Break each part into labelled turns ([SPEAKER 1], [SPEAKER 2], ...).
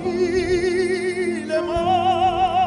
[SPEAKER 1] Pile ma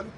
[SPEAKER 1] Come.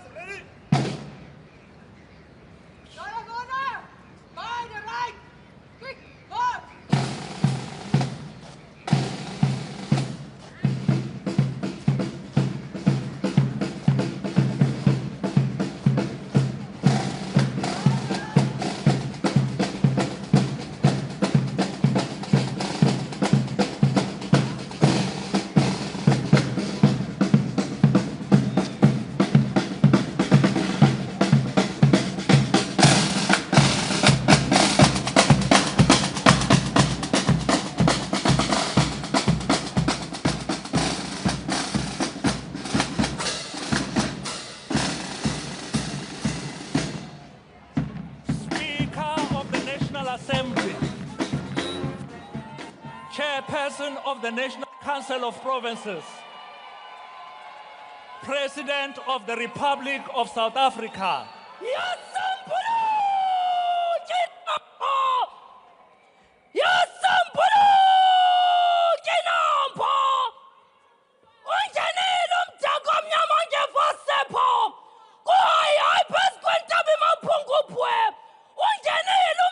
[SPEAKER 1] Attention.
[SPEAKER 2] Assembly, Chairperson of the National Council of Provinces, President of the Republic of South Africa.
[SPEAKER 3] Ungenile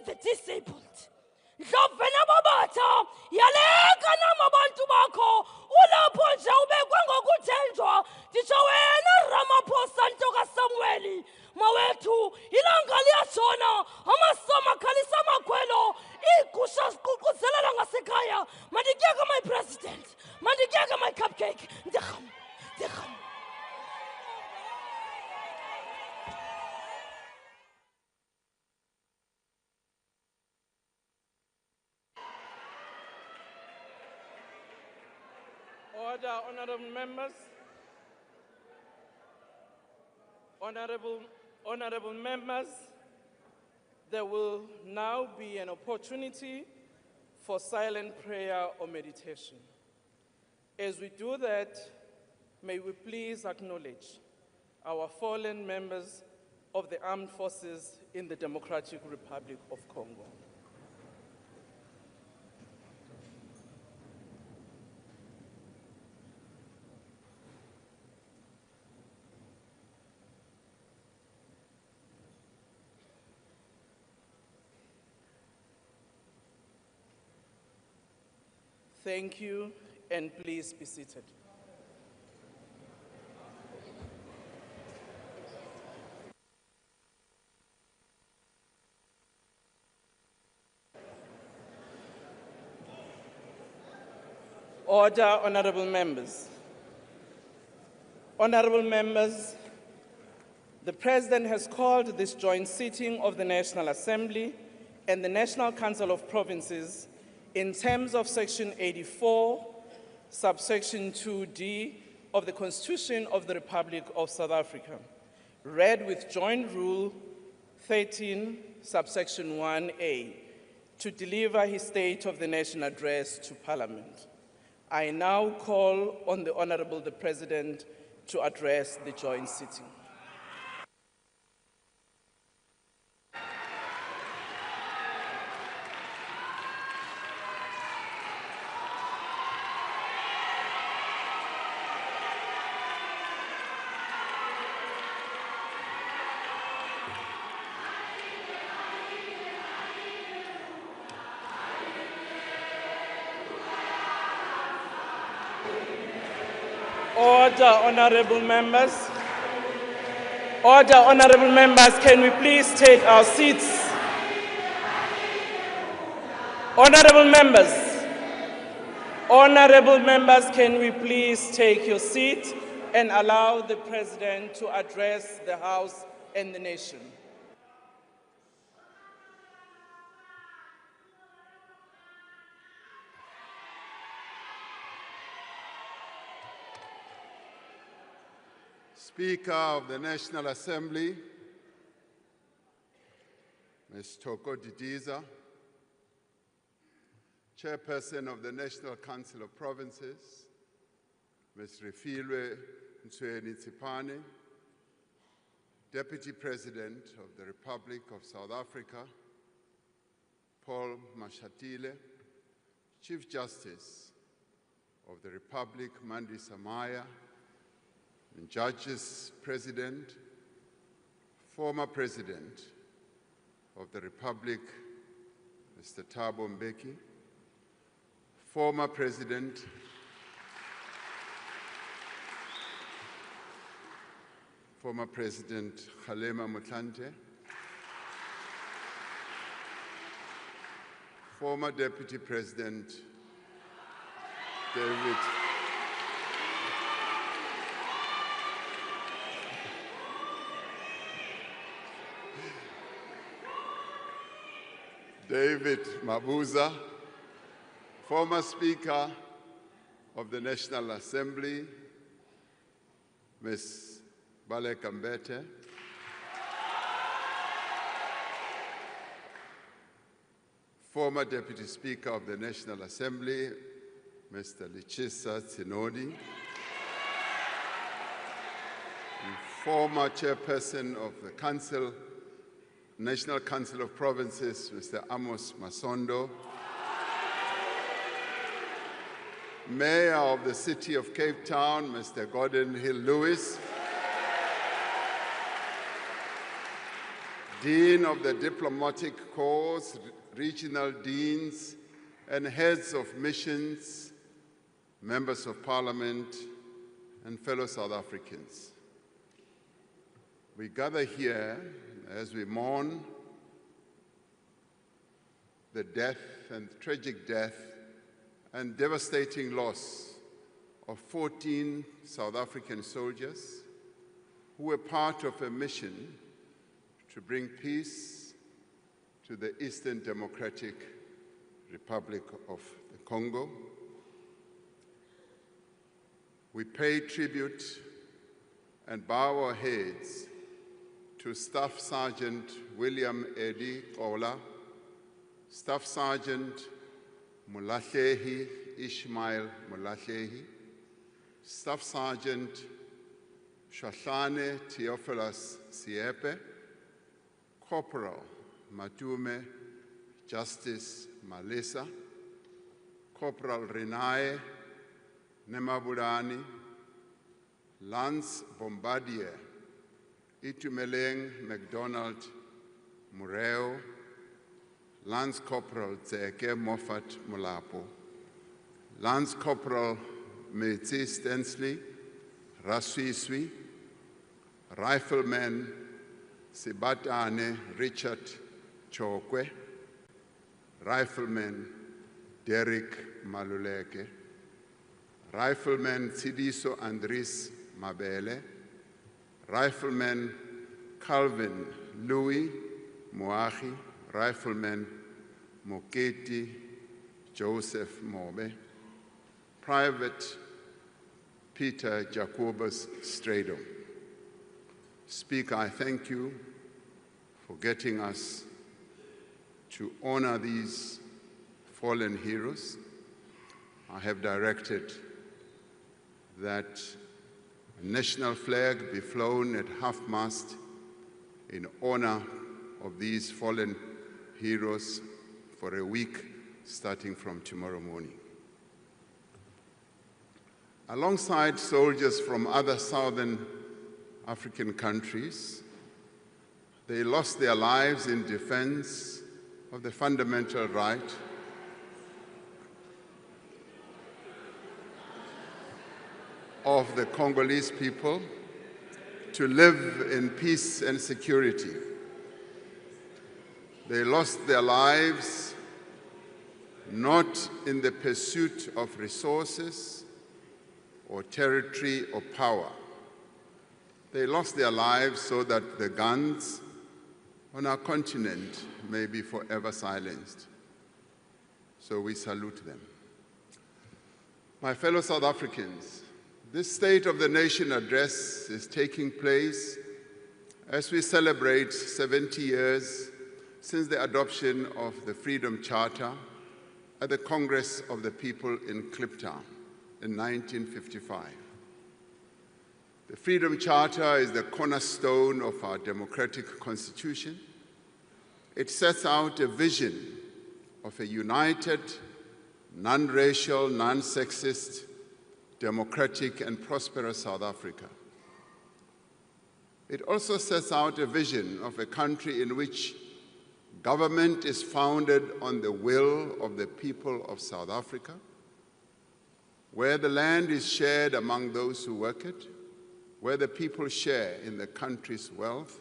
[SPEAKER 1] the disabled. Ndlovena babatha yaleka namabantu bakho ulapho nje ubekwe ngokuthenjwa nditsho wena Ramaphosa ntoka Samueli mawethu ilanga liyashona amasoma khalisa amakhwelo iigusha ziququzelela ngasekhaya mandikeke my president mandikeke my cupcake ndirham.
[SPEAKER 3] Order, honorable members. Honorable members, there will now be an opportunity for silent prayer or meditation. As we do that, may we please acknowledge our fallen members of the armed forces in the Democratic Republic of Congo. Thank you, and please be seated. Order, honorable members. Honorable members, the President has called this joint sitting of the National Assembly and the National Council of Provinces in terms of Section 84, subsection 2D of the Constitution of the Republic of South Africa, read with Joint Rule 13, subsection 1A, to deliver his State of the Nation address to Parliament. I now call on the Honorable the President to address the joint sitting. Order, honorable members. Order, honorable members, can we please take our seats? Honorable members, can we please take your seat and allow the President to address the House and the nation?
[SPEAKER 4] Speaker of the National Assembly, Ms. Toko Didiza, Chairperson of the National Council of Provinces, Ms. Refilwe Ntsueni-Tsipane, Deputy President of the Republic of South Africa, Paul Mashatile, Chief Justice of the Republic, Mandi Samaya, and Judges President, former President of the Republic, Mr. Thabo Mbeki, former President Kgalema Motlanthe, former Deputy President David Mabuza, former Speaker of the National Assembly, Ms. Baleka Mbete, former Deputy Speaker of the National Assembly, Mr. Lichisa Tsinodi, and former Chairperson of the National Council of Provinces, Mr. Amos Masondo, Mayor of the City of Cape Town, Mr. Gordon Hill Lewis, Dean of the Diplomatic Corps, regional deans, and heads of missions, members of parliament, and fellow South Africans. We gather here as we mourn the death and tragic death and devastating loss of 14 South African soldiers who were part of a mission to bring peace to the Eastern Democratic Republic of the Congo. We pay tribute and bow our heads to Staff Sergeant William Eddie Kola, Staff Sergeant Mulahlehi Ishmael Mulahlehi, Staff Sergeant Shahlane Theophilus Siepe, Corporal Matume Justice Malisa, Corporal Renae Nemabulani, Lance Bombardier Itumeleng MacDonald Mureo, Lance Corporal Tseke Moffat Mulapo, Lance Corporal Metsi Stensley Raswiswi, Rifleman Sibatane Richard Chokwe, Rifleman Derek Maluleke, Rifleman Tsidiso Andris Mabele, Rifleman Calvin Louis Moahi, Rifleman Moketi Joseph Mobe, Private Peter Jacobus Strado. Speaker, I thank you for getting us to honor these fallen heroes. I have directed that a national flag be flown at half-mast in honor of these fallen heroes for a week starting from tomorrow morning. Alongside soldiers from other southern African countries, they lost their lives in defense of the fundamental right of the Congolese people to live in peace and security. They lost their lives not in the pursuit of resources or territory or power. They lost their lives so that the guns on our continent may be forever silenced. So we salute them. My fellow South Africans, this State of the Nation address is taking place as we celebrate 70 years since the adoption of the Freedom Charter at the Congress of the People in Kliptown in 1955. The Freedom Charter is the cornerstone of our democratic constitution. It sets out a vision of a united, non-racial, non-sexist, democratic and prosperous South Africa. It also sets out a vision of a country in which government is founded on the will of the people of South Africa, where the land is shared among those who work it, where the people share in the country's wealth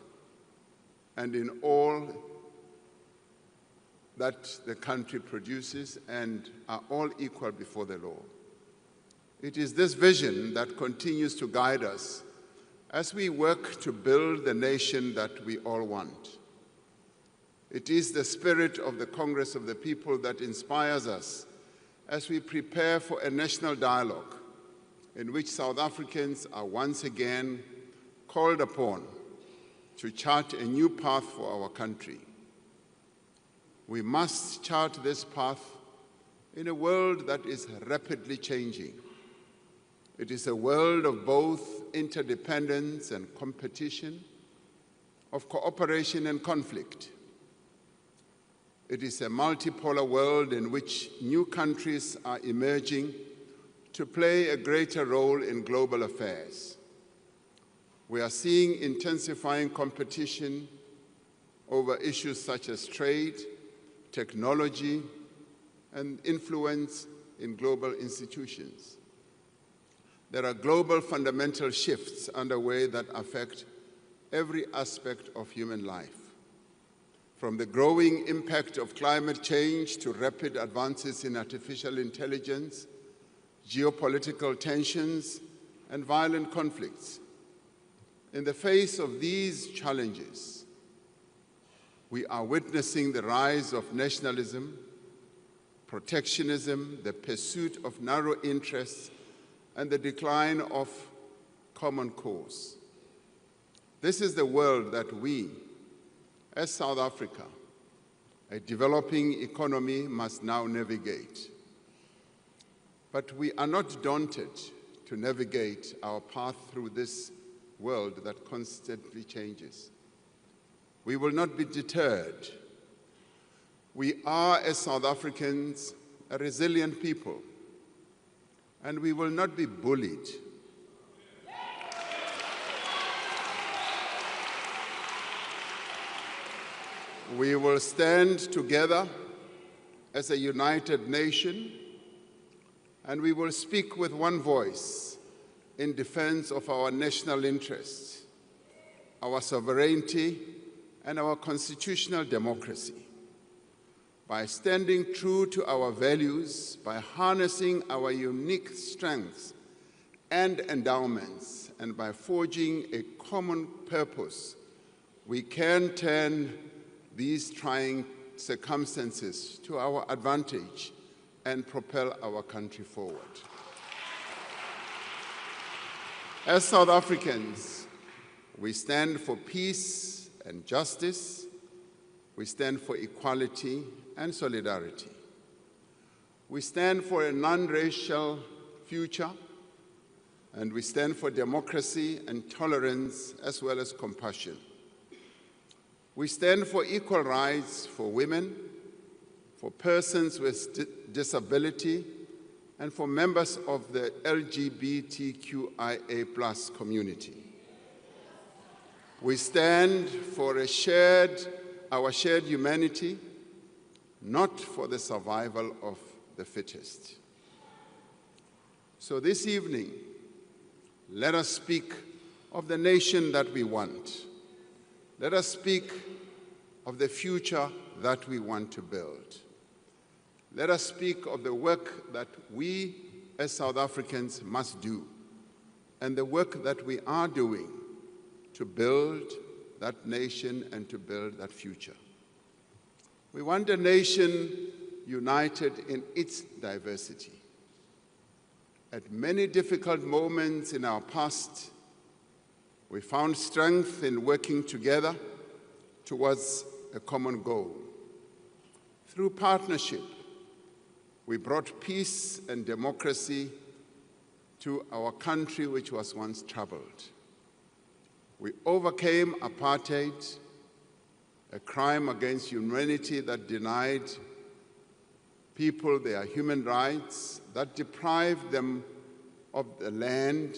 [SPEAKER 4] and in all that the country produces and are all equal before the law. It is this vision that continues to guide us as we work to build the nation that we all want. It is the spirit of the Congress of the People that inspires us as we prepare for a national dialogue in which South Africans are once again called upon to chart a new path for our country. We must chart this path in a world that is rapidly changing. It is a world of both interdependence and competition, of cooperation and conflict. It is a multipolar world in which new countries are emerging to play a greater role in global affairs. We are seeing intensifying competition over issues such as trade, technology, and influence in global institutions. There are global fundamental shifts underway that affect every aspect of human life, from the growing impact of climate change to rapid advances in artificial intelligence, geopolitical tensions, and violent conflicts. In the face of these challenges, we are witnessing the rise of nationalism, protectionism, the pursuit of narrow interests, and the decline of common cause. This is the world that we, as South Africa, a developing economy, must now navigate. But we are not daunted to navigate our path through this world that constantly changes. We will not be deterred. We are, as South Africans, a resilient people, and we will not be bullied. We will stand together as a united nation, and we will speak with one voice in defense of our national interests, our sovereignty, and our constitutional democracy. By standing true to our values, by harnessing our unique strengths and endowments, and by forging a common purpose, we can turn these trying circumstances to our advantage and propel our country forward. As South Africans, we stand for peace and justice. We stand for equality and solidarity. We stand for a non-racial future, and we stand for democracy and tolerance as well as compassion. We stand for equal rights for women, for persons with disability, and for members of the LGBTQIA+ community. We stand for our shared humanity, not for the survival of the fittest. So this evening, let us speak of the nation that we want. Let us speak of the future that we want to build. Let us speak of the work that we as South Africans must do, and the work that we are doing to build that nation and to build that future. We want a nation united in its diversity. At many difficult moments in our past, we found strength in working together towards a common goal. Through partnership, we brought peace and democracy to our country, which was once troubled. We overcame apartheid, a crime against humanity that denied people their human rights, that deprived them of the land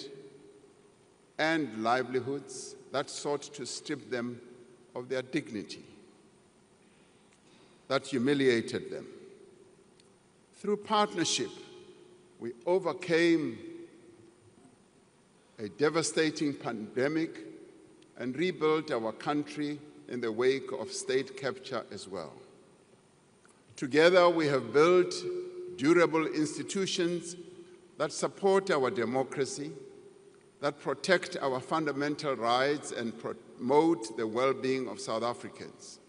[SPEAKER 4] and livelihoods, that sought to strip them of their dignity, that humiliated them. Through partnership, we overcame a devastating pandemic and rebuilt our country in the wake of state capture as well. Together, we have built durable institutions that support our democracy, that protect our fundamental rights and promote the well-being of South Africans.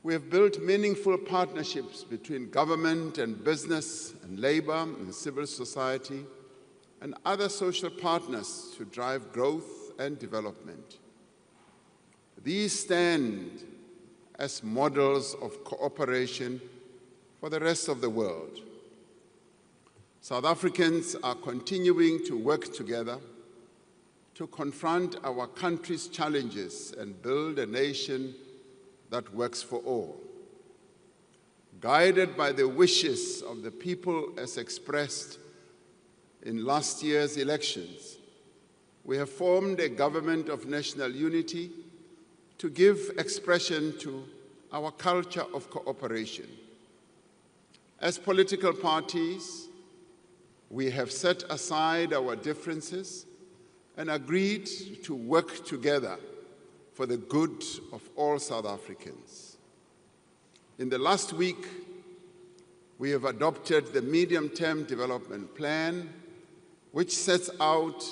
[SPEAKER 4] We have built meaningful partnerships between government and business and labor and civil society and other social partners to drive growth and development. These stand as models of cooperation for the rest of the world. South Africans are continuing to work together to confront our country's challenges and build a nation that works for all. Guided by the wishes of the people as expressed in last year's elections, we have formed a government of national unity to give expression to our culture of cooperation. As political parties, we have set aside our differences and agreed to work together for the good of all South Africans. In the last week, we have adopted the Medium-Term Development Plan, which sets out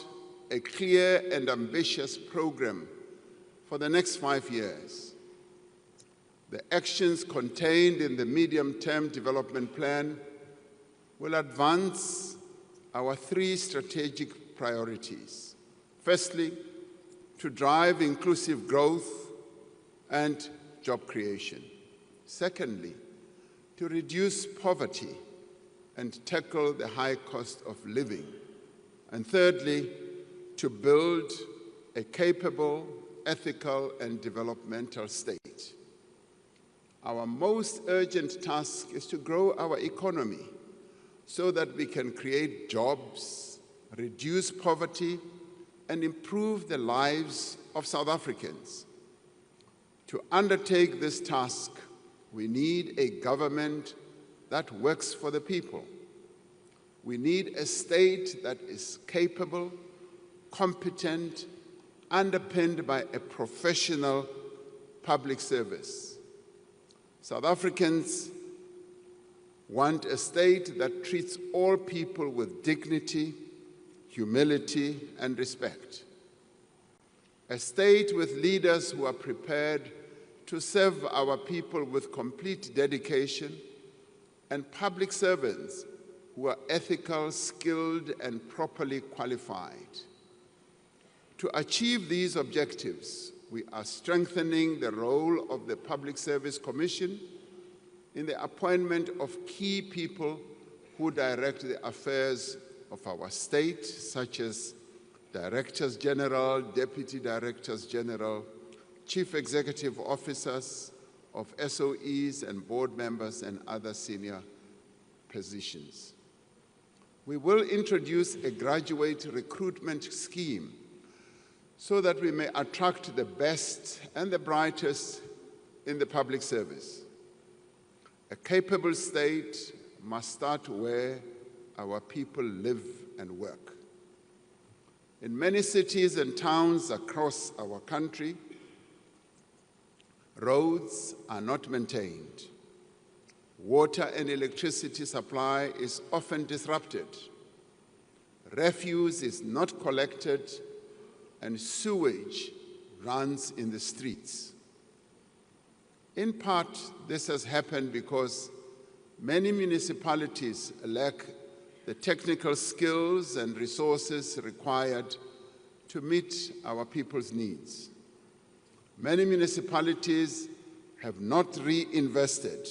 [SPEAKER 4] a clear and ambitious program for the next 5 years. The actions contained in the Medium-Term Development Plan will advance our 3 strategic priorities. Firstly, to drive inclusive growth and job creation. Secondly, to reduce poverty and tackle the high cost of living. And thirdly, to build a capable, ethical, and developmental state. Our most urgent task is to grow our economy so that we can create jobs, reduce poverty, and improve the lives of South Africans. To undertake this task, we need a government that works for the people. We need a state that is capable, competent, underpinned by a professional public service. South Africans want a state that treats all people with dignity, humility, and respect. A state with leaders who are prepared to serve our people with complete dedication, and public servants who are ethical, skilled, and properly qualified. To achieve these objectives, we are strengthening the role of the Public Service Commission in the appointment of key people who direct the affairs of our state, such as Directors General, Deputy Directors General, Chief Executive Officers of SOEs and board members and other senior positions. We will introduce a graduate recruitment scheme so that we may attract the best and the brightest in the public service. A capable state must start where our people live and work. In many cities and towns across our country, roads are not maintained. Water and electricity supply is often disrupted. Refuse is not collected, and sewage runs in the streets. In part, this has happened because many municipalities lack the technical skills and resources required to meet our people's needs. Many municipalities have not reinvested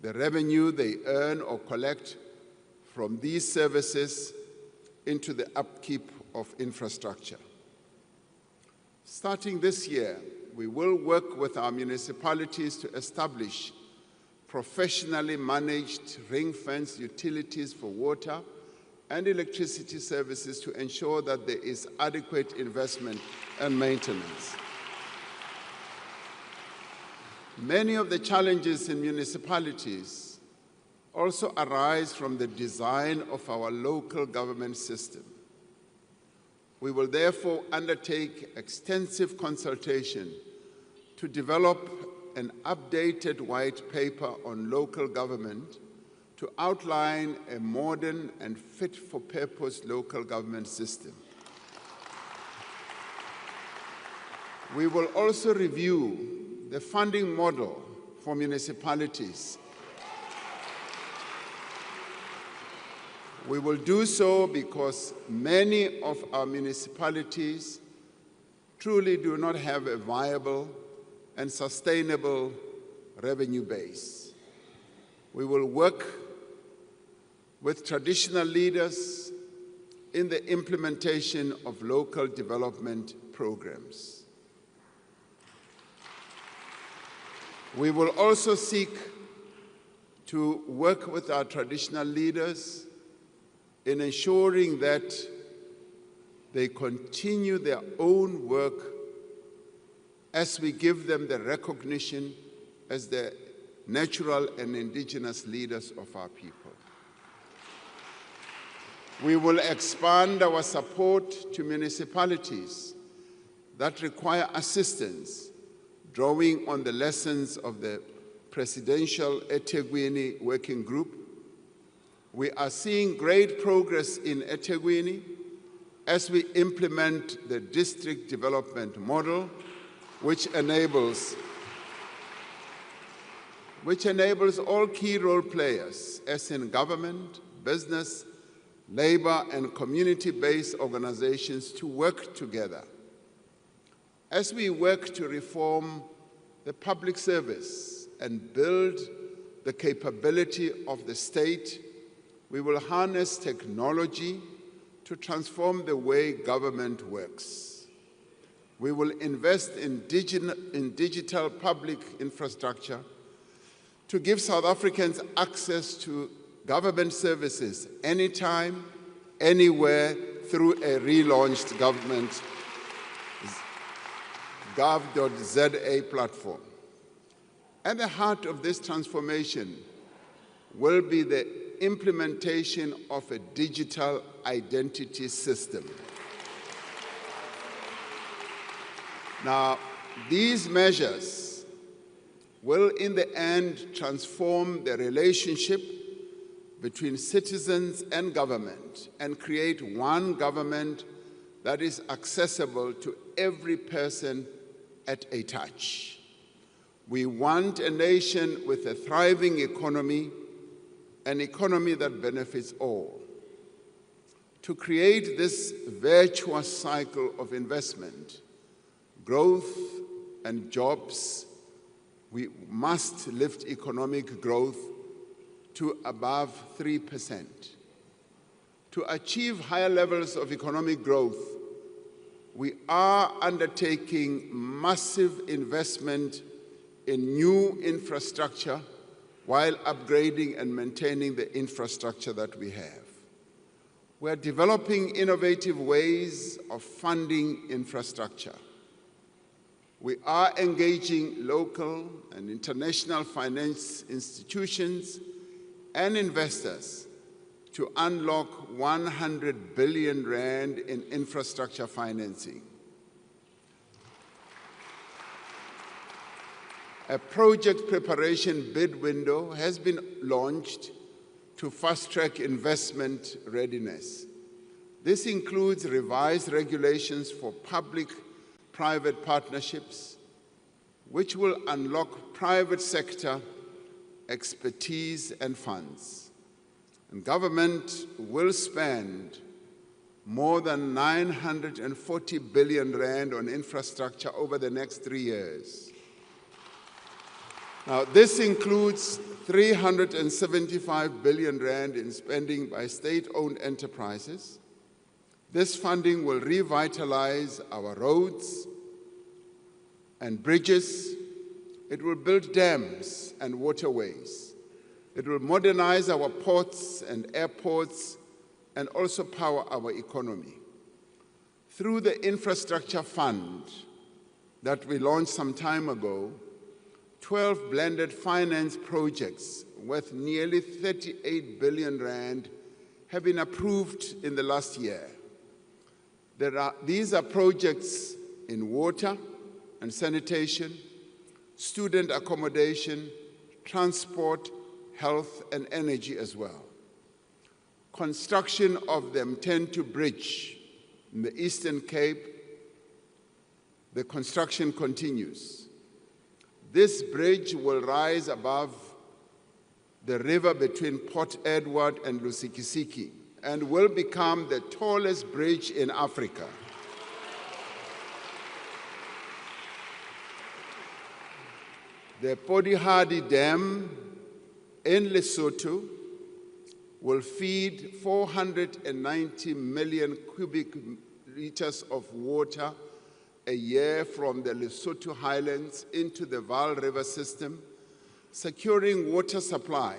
[SPEAKER 4] the revenue they earn or collect from these services into the upkeep of infrastructure. Starting this year, we will work with our municipalities to establish professionally managed ring-fenced utilities for water and electricity services to ensure that there is adequate investment and maintenance. Many of the challenges in municipalities also arise from the design of our local government system. We will therefore undertake extensive consultation to develop an updated white paper on local government to outline a modern and fit-for-purpose local government system. We will also review the funding model for municipalities. We will do so because many of our municipalities truly do not have a viable and sustainable revenue base. We will work with traditional leaders in the implementation of local development programs. We will also seek to work with our traditional leaders in ensuring that they continue their own work as we give them the recognition as the natural and indigenous leaders of our people. We will expand our support to municipalities that require assistance, drawing on the lessons of the Presidential eThekwini Working Group. We are seeing great progress in eThekwini as we implement the district development model, which enables all key role players, as in government, business, labor, and community-based organizations, to work together. As we work to reform the public service and build the capability of the state, we will harness technology to transform the way government works. We will invest in digital public infrastructure to give South Africans access to government services anytime, anywhere, through a relaunched government gov.za platform. At the heart of this transformation will be the implementation of a digital identity system. Now, these measures will in the end transform the relationship between citizens and government and create one government that is accessible to every person at a touch. We want a nation with a thriving economy, an economy that benefits all. To create this virtuous cycle of investment, growth, and jobs, we must lift economic growth to above 3%. To achieve higher levels of economic growth, we are undertaking massive investment in new infrastructure while upgrading and maintaining the infrastructure that we have. We are developing innovative ways of funding infrastructure. We are engaging local and international finance institutions and investors to unlock 100 billion rand in infrastructure financing. A project preparation bid window has been launched to fast-track investment readiness. This includes revised regulations for public-private partnerships, which will unlock private sector expertise and funds. And government will spend more than 940 billion rand on infrastructure over the next 3 years. Now, this includes 375 billion rand in spending by state-owned enterprises. This funding will revitalize our roads and bridges. It will build dams and waterways. It will modernize our ports and airports and also power our economy. Through the infrastructure fund that we launched some time ago, 12 blended finance projects worth nearly 38 billion rand have been approved in the last year. These are projects in water and sanitation, student accommodation, transport, health, and energy as well. Construction of the M10 Bridge in the Eastern Cape, the construction continues. This bridge will rise above the river between Port Edward and Lusikisiki and will become the tallest bridge in Africa. The Podihadi Dam in Lesotho will feed 490 million cubic liters of water a year from the Lesotho highlands into the Vaal River system, securing water supply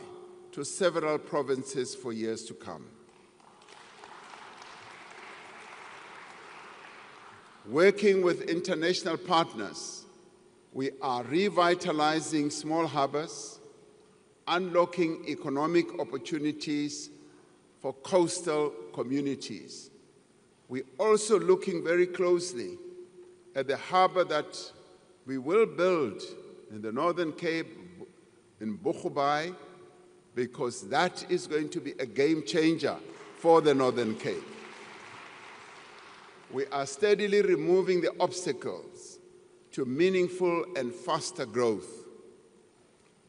[SPEAKER 4] to several provinces for years to come. Working with international partners, We are revitalizing small harbors, unlocking economic opportunities for coastal communities. We're also looking very closely at the harbor that we will build in the Northern Cape, in Boegoebaai, because that is going to be a game changer for the Northern Cape. We are steadily removing the obstacles to meaningful and faster growth.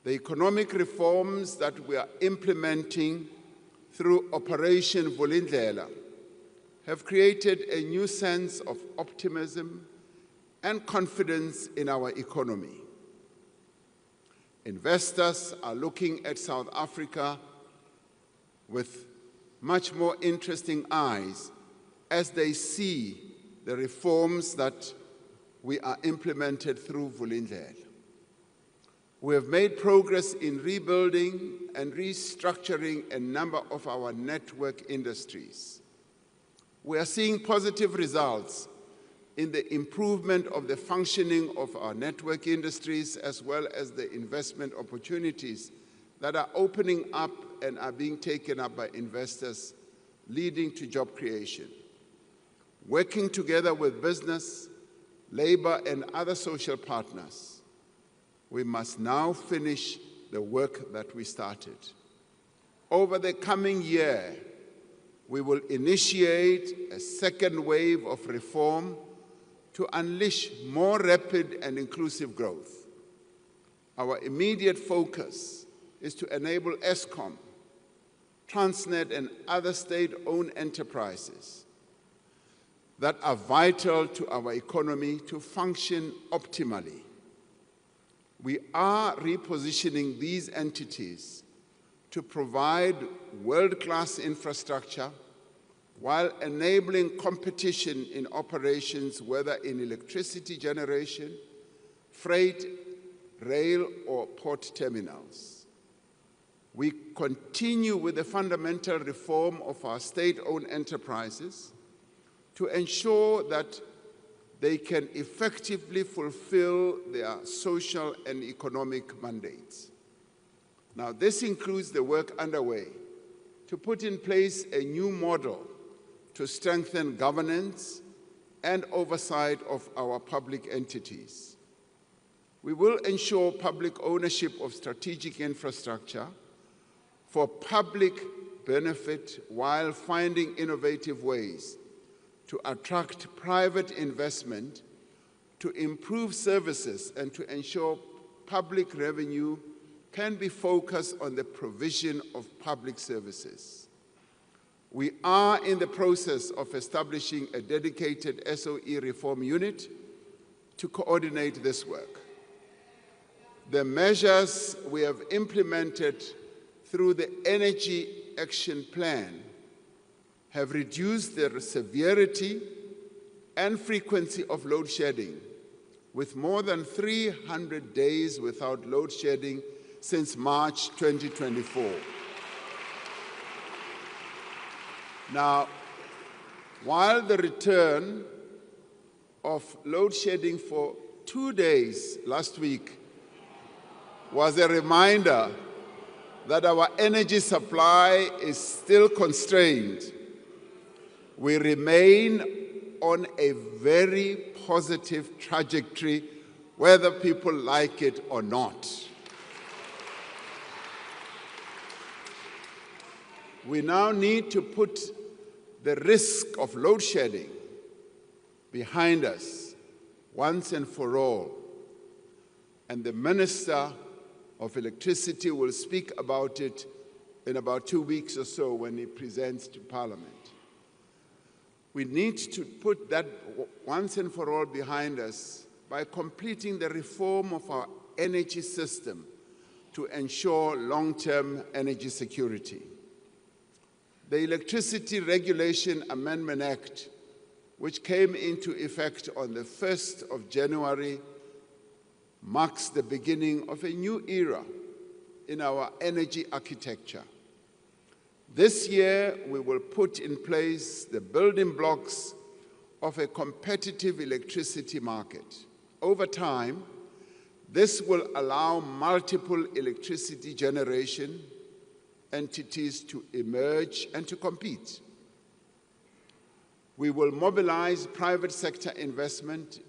[SPEAKER 4] The economic reforms that we are implementing through Operation Vulindlela have created a new sense of optimism and confidence in our economy. Investors are looking at South Africa with much more interesting eyes as they see the reforms that we are implemented through Vulindlela. We have made progress in rebuilding and restructuring a number of our network industries. We are seeing positive results in the improvement of the functioning of our network industries, as well as the investment opportunities that are opening up and are being taken up by investors, leading to job creation. Working together with business, labor, and other social partners, we must now finish the work that we started. Over the coming year, we will initiate a second wave of reform to unleash more rapid and inclusive growth. Our immediate focus is to enable Eskom, Transnet, and other state-owned enterprises that are vital to our economy to function optimally. We are repositioning these entities to provide world-class infrastructure while enabling competition in operations, whether in electricity generation, freight, rail, or port terminals. We continue with the fundamental reform of our state-owned enterprises to ensure that they can effectively fulfill their social and economic mandates. Now, this includes the work underway to put in place a new model to strengthen governance and oversight of our public entities. We will ensure public ownership of strategic infrastructure for public benefit while finding innovative ways to attract private investment, to improve services, and to ensure public revenue can be focused on the provision of public services. We are in the process of establishing a dedicated SOE reform unit to coordinate this work. The measures we have implemented through the Energy Action Plan have reduced the severity and frequency of load shedding, with more than 300 days without load shedding since March 2024. Now, while the return of load shedding for 2 days last week was a reminder that our energy supply is still constrained, we remain on a very positive trajectory, whether people like it or not. We now need to put the risk of load shedding behind us once and for all. And the Minister of Electricity will speak about it in about 2 weeks or so when he presents to Parliament. We need to put that once and for all behind us by completing the reform of our energy system to ensure long-term energy security. The Electricity Regulation Amendment Act, which came into effect on the 1st of January, marks the beginning of a new era in our energy architecture. This year, we will put in place the building blocks of a competitive electricity market. Over time, This will allow multiple electricity generation entities to emerge and to compete. We will mobilize private sector investment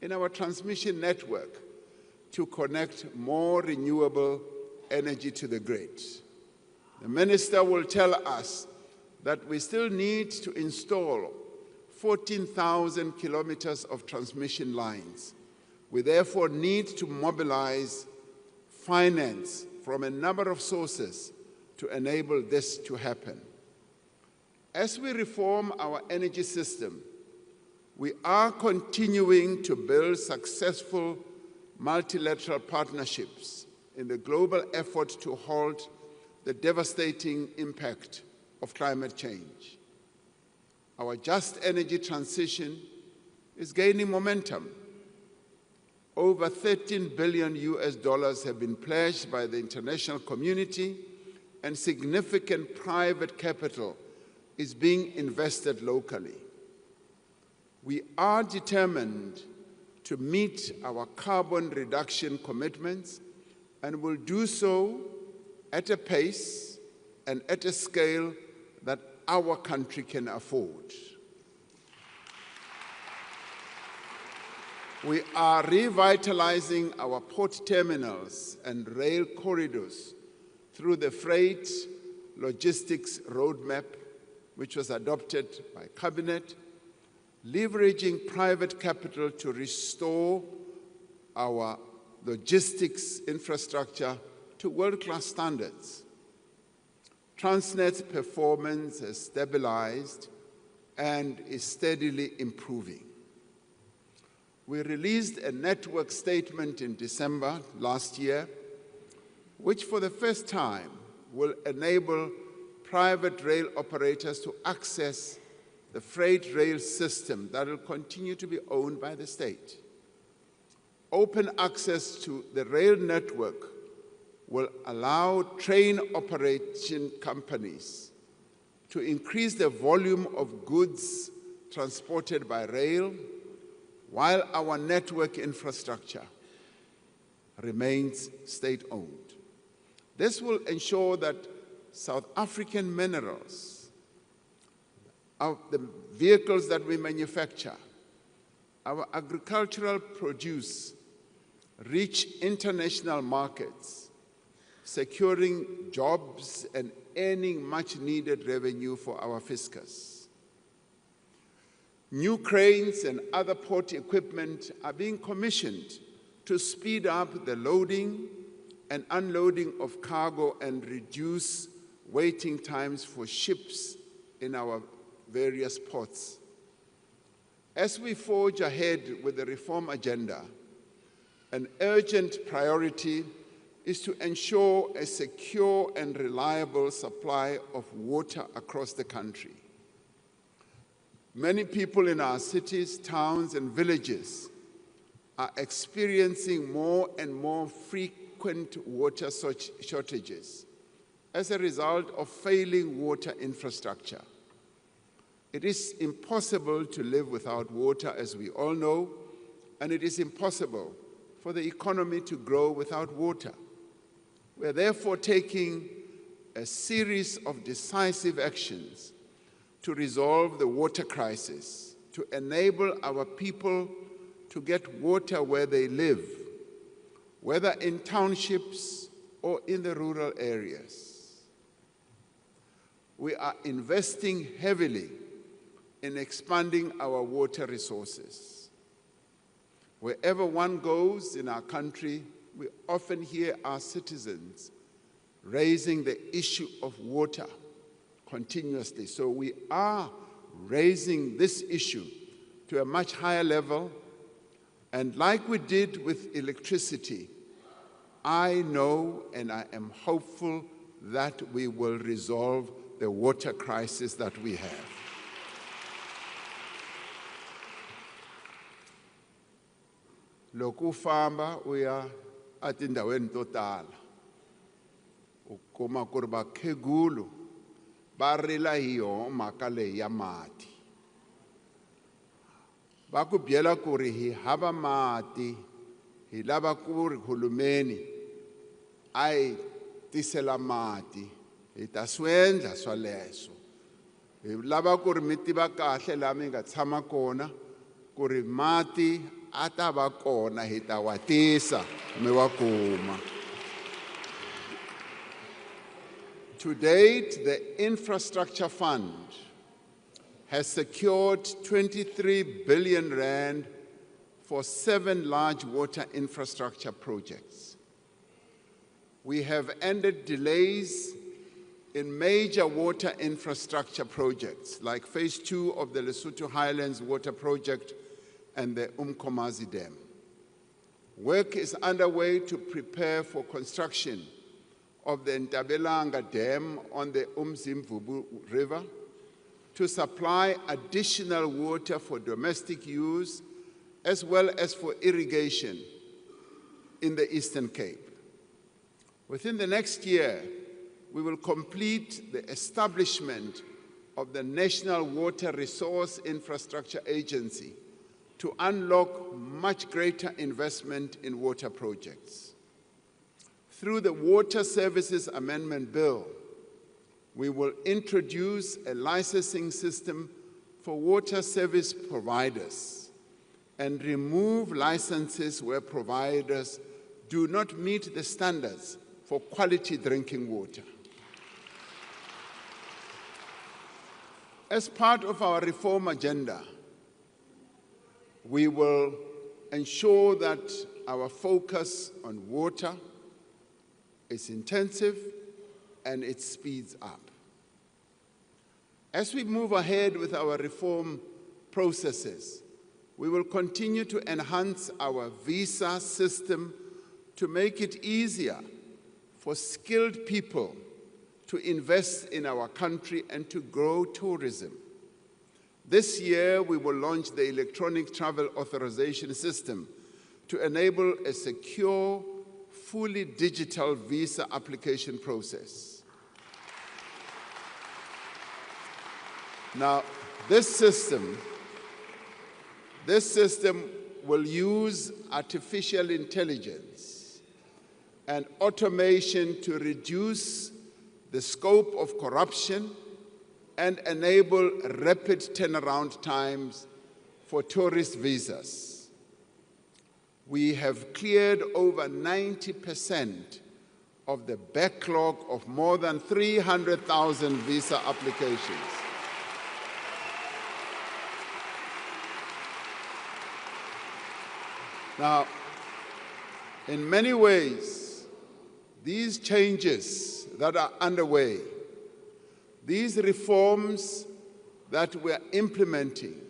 [SPEAKER 4] in our transmission network to connect more renewable energy to the grid. The minister will tell us that we still need to install 14,000 kilometers of transmission lines. We therefore need to mobilize finance from a number of sources to enable this to happen. As we reform our energy system, we are continuing to build successful multilateral partnerships in the global effort to halt the devastating impact of climate change. Our just energy transition is gaining momentum. Over $13 billion have been pledged by the international community, and significant private capital is being invested locally. We are determined to meet our carbon reduction commitments and will do so at a pace and at a scale that our country can afford. We are revitalizing our port terminals and rail corridors through the Freight Logistics Roadmap, which was adopted by Cabinet, leveraging private capital to restore our logistics infrastructure to world-class standards. Transnet's performance has stabilized and is steadily improving. We released a network statement in December last year, which for the first time will enable private rail operators to access the freight rail system that will continue to be owned by the state. Open access to the rail network will allow train operation companies to increase the volume of goods transported by rail, while our network infrastructure remains state-owned. This will ensure that South African minerals, the vehicles that we manufacture, our agricultural produce reach international markets, securing jobs and earning much-needed revenue for our fiscus. New cranes and other port equipment are being commissioned to speed up the loading and unloading of cargo and reduce waiting times for ships in our various ports. As we forge ahead with the reform agenda, an urgent priority is to ensure a secure and reliable supply of water across the country. Many people in our cities, towns, and villages are experiencing more and more frequent water shortages as a result of failing water infrastructure. It is impossible to live without water, as we all know, and it is impossible for the economy to grow without water. We are therefore taking a series of decisive actions to resolve the water crisis, to enable our people to get water where they live, whether in townships or in the rural areas. We are investing heavily in expanding our water resources. Wherever one goes in our country, we often hear our citizens raising the issue of water continuously. So we are raising this issue to a much higher level. And like we did with electricity, I know and I am hopeful that we will resolve the water crisis that we have. Loko famba uya atindaweni to tala ukuma ku ri vakhegulu va rila hi yona mhaka leyi ya mati. Va ku byela ku ri hi hava mati hi lava ku ri hulumeni ai tisela mati hi ta swendla swaleswo hi lava ku ri mi tiva kahle laha mi nga tshama kona ku ri mati a ta va kona hi ta wa tisa mi wa kuma. To date, the Infrastructure Fund has secured 23 billion rand for 7 large water infrastructure projects. We have ended delays in major water infrastructure projects like Phase 2 of the Lesotho Highlands Water Project and the Umkomazi Dam. Work is underway to prepare for construction of the Ntabelanga Dam on the Umzimvubu River to supply additional water for domestic use as well as for irrigation in the Eastern Cape. Within the next year, we will complete the establishment of the National Water Resource Infrastructure Agency to unlock much greater investment in water projects. Through the Water Services Amendment Bill, we will introduce a licensing system for water service providers and remove licenses where providers do not meet the standards for quality drinking water. As part of our reform agenda, we will ensure that our focus on water is intensive and it speeds up. As we move ahead with our reform processes, we will continue to enhance our visa system to make it easier for skilled people to invest in our country and to grow tourism. This year, we will launch the electronic travel authorization system to enable a secure, fully digital visa application process. Now, this system will use artificial intelligence and automation to reduce the scope of corruption and enable rapid turnaround times for tourist visas. We have cleared over 90% of the backlog of more than 300,000 visa applications. Now, in many ways, these changes that are underway, these reforms that we're implementing,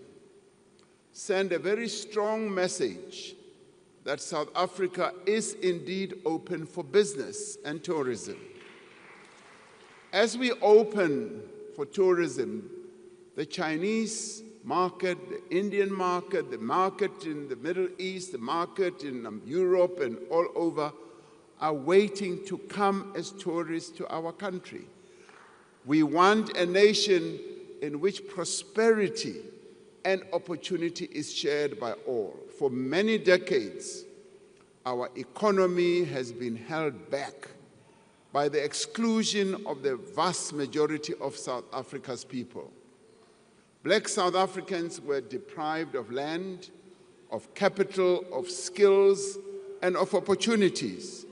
[SPEAKER 4] send a very strong message that South Africa is indeed open for business and tourism. As we open for tourism, the Chinese market, the Indian market, the market in the Middle East, the market in Europe and all over are waiting to come as tourists to our country. We want a nation in which prosperity and opportunity is shared by all. For many decades, our economy has been held back by the exclusion of the vast majority of South Africa's people. Black South Africans were deprived of land, of capital, of skills, and of opportunities.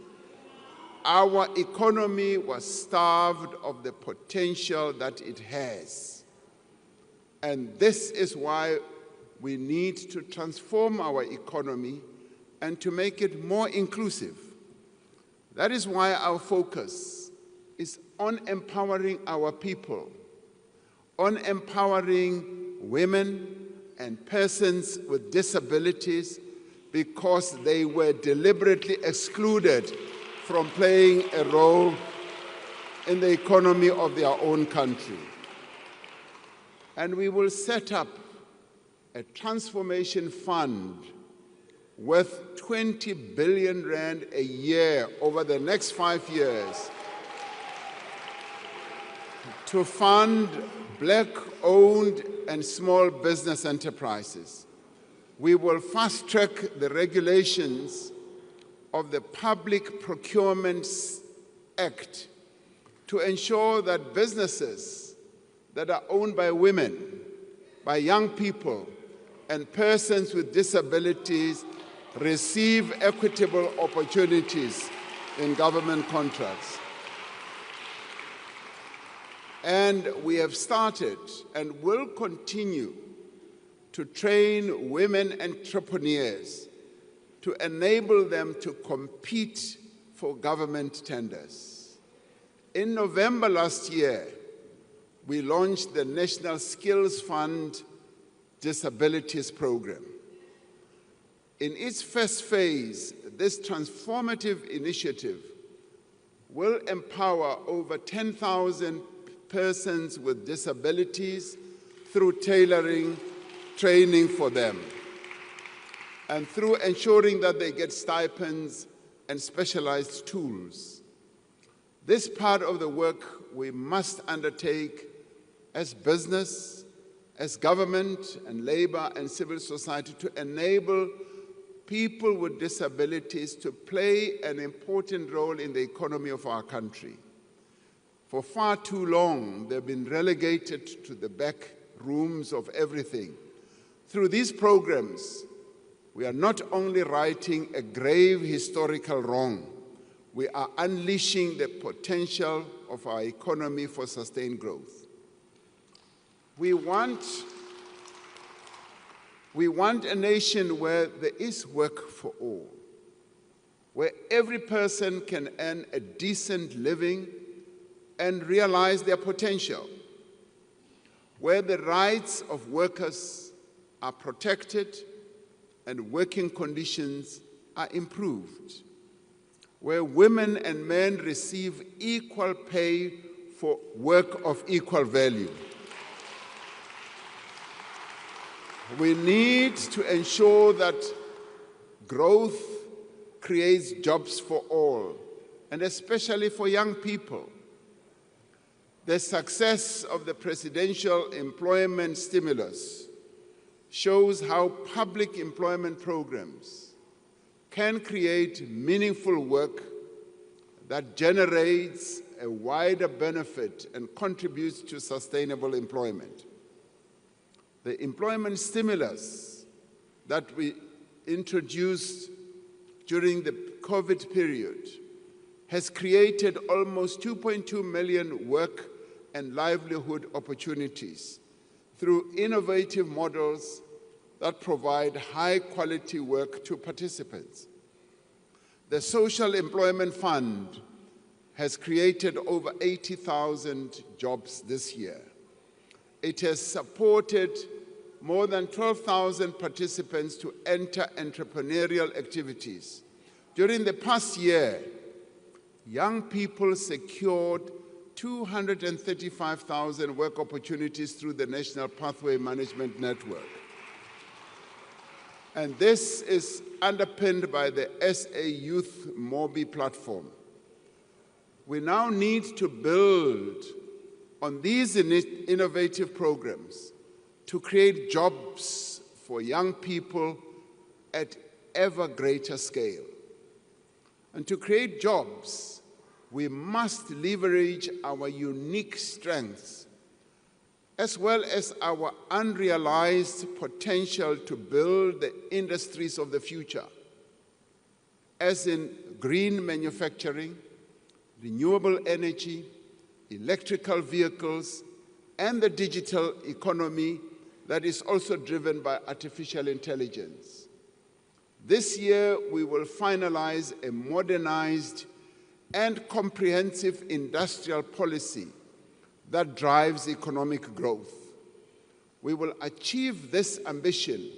[SPEAKER 4] Our economy was starved of the potential that it has. And this is why we need to transform our economy and to make it more inclusive. That is why our focus is on empowering our people, on empowering women and persons with disabilities because they were deliberately excluded from playing a role in the economy of their own country. And we will set up a transformation fund worth 20 billion rand a year over the next 5 years to fund Black-owned and small business enterprises. We will fast-track the regulations of the Public Procurement Act to ensure that businesses that are owned by women, by young people, and persons with disabilities receive equitable opportunities in government contracts. And we have started and will continue to train women entrepreneurs to enable them to compete for government tenders. In November last year, we launched the National Skills Fund Disabilities Program. In its first phase, this transformative initiative will empower over 10,000 persons with disabilities through tailoring training for them and through ensuring that they get stipends and specialized tools. This part of the work we must undertake as business, as government and labor and civil society to enable people with disabilities to play an important role in the economy of our country. For far too long, they've been relegated to the back rooms of everything. Through these programs, we are not only righting a grave historical wrong, we are unleashing the potential of our economy for sustained growth. We want a nation where there is work for all, where every person can earn a decent living and realize their potential, where the rights of workers are protected and working conditions are improved, where women and men receive equal pay for work of equal value. We need to ensure that growth creates jobs for all, and especially for young people. The success of the presidential employment stimulus shows how public employment programs can create meaningful work that generates a wider benefit and contributes to sustainable employment. The employment stimulus that we introduced during the COVID period has created almost 2.2 million work and livelihood opportunities through innovative models that provide high-quality work to participants. The Social Employment Fund has created over 80,000 jobs this year. It has supported more than 12,000 participants to enter entrepreneurial activities. During the past year, young people secured 235,000 work opportunities through the National Pathway Management Network. And this is underpinned by the SA Youth Mobi platform. We now need to build on these innovative programs to create jobs for young people at ever greater scale. And to create jobs, we must leverage our unique strengths as well as our unrealized potential to build the industries of the future, as in green manufacturing, renewable energy, electrical vehicles, and the digital economy that is also driven by artificial intelligence. This year, we will finalize a modernized and comprehensive industrial policy that drives economic growth. We will achieve this ambition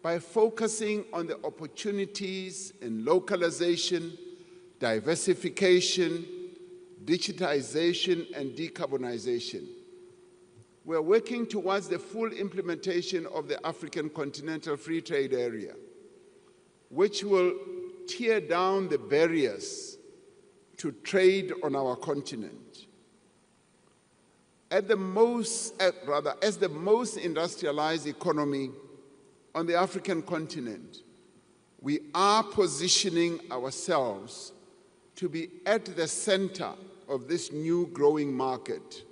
[SPEAKER 4] by focusing on the opportunities in localization, diversification, digitization, and decarbonization. We are working towards the full implementation of the African Continental Free Trade Area, which will tear down the barriers to trade on our continent. As the most industrialized economy on the African continent, we are positioning ourselves to be at the center of this new growing market.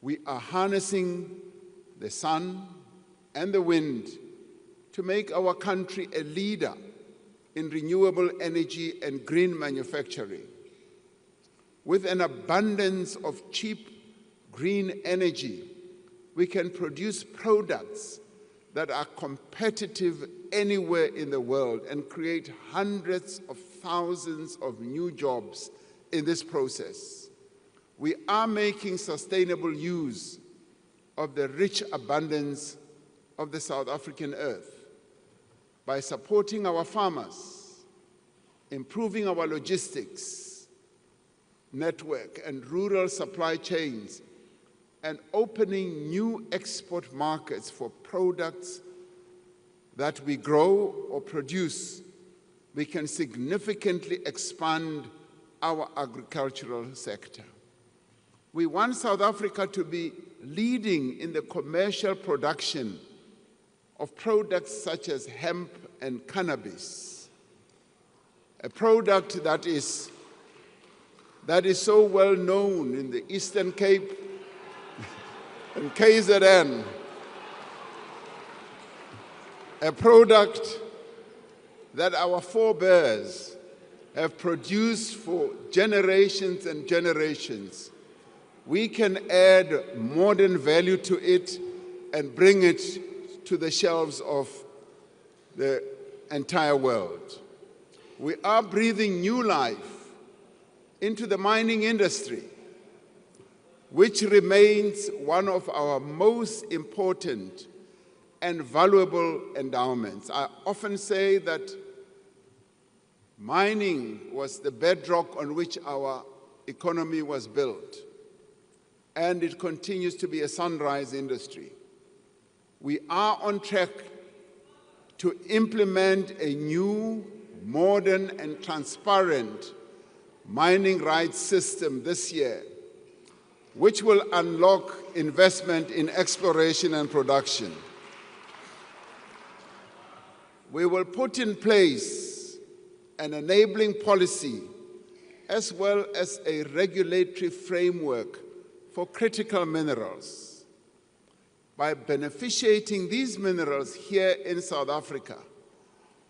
[SPEAKER 4] We are harnessing the sun and the wind to make our country a leader in renewable energy and green manufacturing. With an abundance of cheap green energy, we can produce products that are competitive anywhere in the world and create hundreds of thousands of new jobs in this process. We are making sustainable use of the rich abundance of the South African earth by supporting our farmers, improving our logistics network and rural supply chains, and opening new export markets for products that we grow or produce. We can significantly expand our agricultural sector. We want South Africa to be leading in the commercial production of products such as hemp and cannabis, a product that is so well known in the Eastern Cape and KZN, a product that our forebears have produced for generations and generations. We can add modern value to it and bring it to the shelves of the entire world. We are breathing new life into the mining industry, which remains one of our most important and valuable endowments. I often say that mining was the bedrock on which our economy was built, and it continues to be a sunrise industry. We are on track to implement a new, modern, and transparent mining rights system this year, which will unlock investment in exploration and production. We will put in place an enabling policy as well as a regulatory framework for critical minerals. By beneficiating these minerals here in South Africa,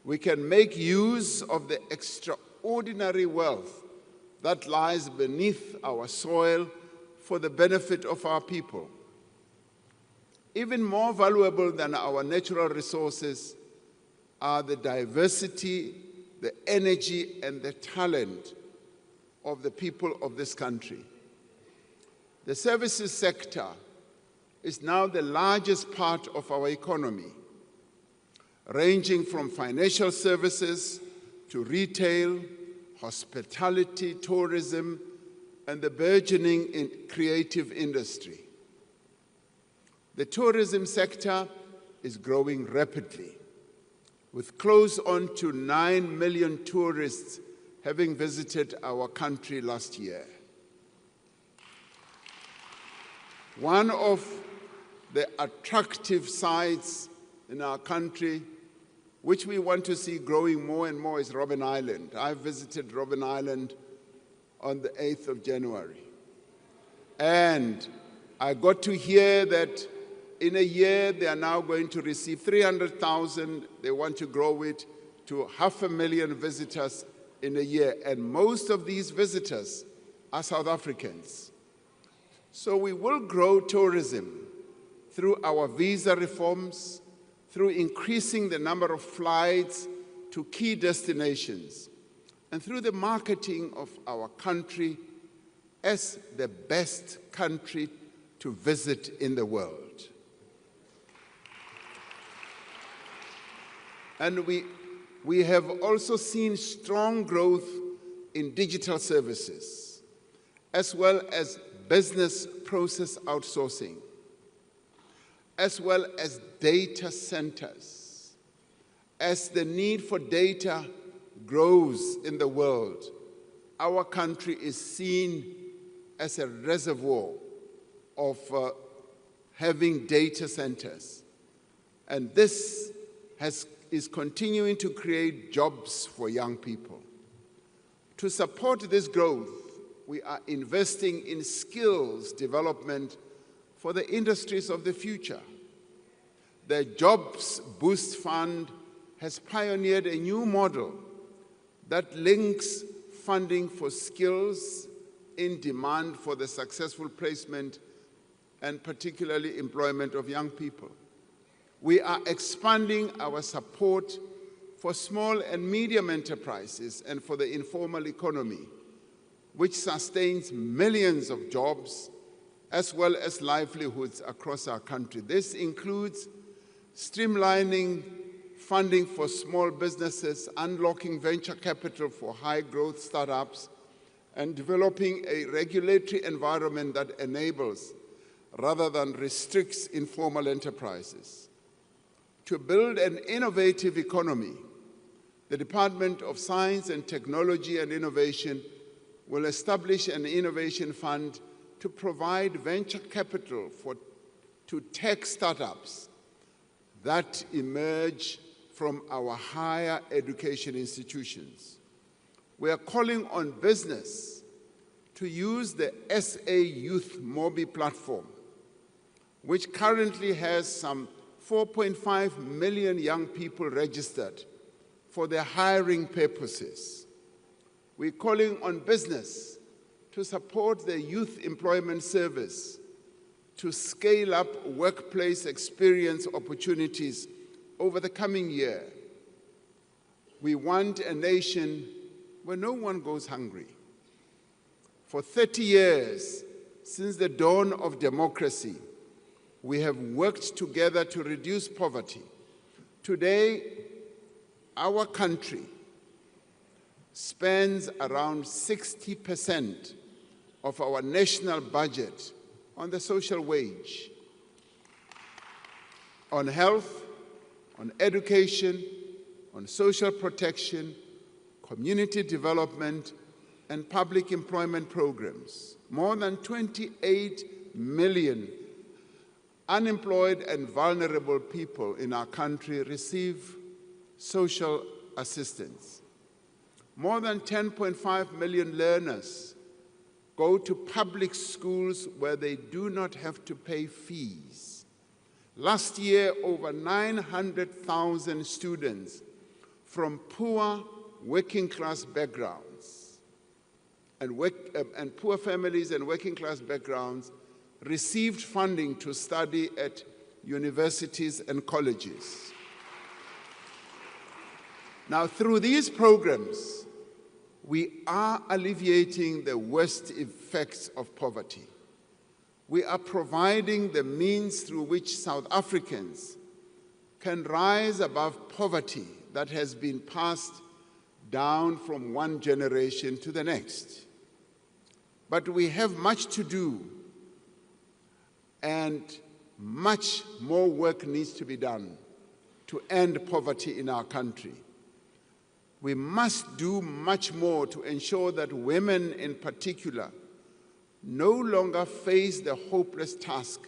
[SPEAKER 4] we can make use of the extraordinary wealth that lies beneath our soil for the benefit of our people. Even more valuable than our natural resources are the diversity, the energy, and the talent of the people of this country. The services sector is now the largest part of our economy, ranging from financial services to retail, hospitality, tourism, and the burgeoning creative industry. The tourism sector is growing rapidly, with close on to 9 million tourists having visited our country last year. One of the attractive sites in our country, which we want to see growing more and more, is Robben Island. I visited Robben Island on the 8th of January. And I got to hear that in a year they are now going to receive 300,000. They want to grow it to 500,000 visitors in a year. And most of these visitors are South Africans. So we will grow tourism through our visa reforms, through increasing the number of flights to key destinations, and through the marketing of our country as the best country to visit in the world. And we have also seen strong growth in digital services, as well as business process outsourcing, as well as data centers. As the need for data grows in the world, our country is seen as a reservoir of having data centers. And this has is continuing to create jobs for young people. To support this growth, we are investing in skills development for the industries of the future. The Jobs Boost Fund has pioneered a new model that links funding for skills in demand for the successful placement and particularly employment of young people. We are expanding our support for small and medium enterprises and for the informal economy, which sustains millions of jobs as well as livelihoods across our country. This includes streamlining funding for small businesses, unlocking venture capital for high-growth startups, and developing a regulatory environment that enables rather than restricts informal enterprises. To build an innovative economy, the Department of Science and Technology and Innovation will establish an innovation fund to provide venture capital to tech startups that emerge from our higher education institutions. We are calling on business to use the SA Youth Mobi platform, which currently has some 4.5 million young people registered for their hiring purposes. We're calling on business to support the Youth Employment Service to scale up workplace experience opportunities over the coming year. We want a nation where no one goes hungry. For 30 years, since the dawn of democracy, we have worked together to reduce poverty. Today, our country spends around 60% of our national budget on the social wage, on health, on education, on social protection, community development, and public employment programs. More than 28 million unemployed and vulnerable people in our country receive social assistance. More than 10.5 million learners go to public schools where they do not have to pay fees. Last year, over 900,000 students from poor working-class backgrounds and poor families and working-class backgrounds received funding to study at universities and colleges. Now, through these programs, we are alleviating the worst effects of poverty. We are providing the means through which South Africans can rise above poverty that has been passed down from one generation to the next. But we have much to do, and much more work needs to be done to end poverty in our country. We must do much more to ensure that women in particular no longer face the hopeless task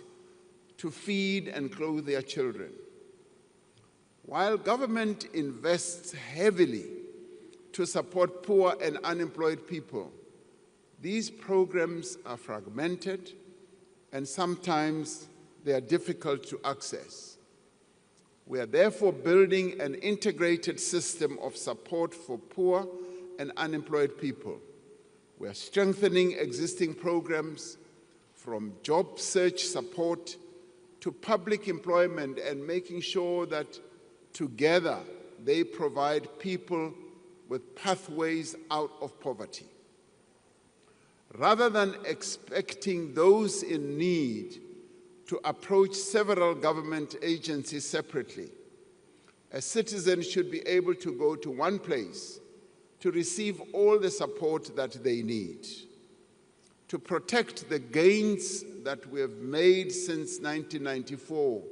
[SPEAKER 4] to feed and clothe their children. While government invests heavily to support poor and unemployed people, these programs are fragmented and sometimes they are difficult to access. We are therefore building an integrated system of support for poor and unemployed people. We are strengthening existing programs from job search support to public employment and making sure that together they provide people with pathways out of poverty. Rather than expecting those in need to approach several government agencies separately, a citizen should be able to go to one place to receive all the support that they need. To protect the gains that we have made since 1994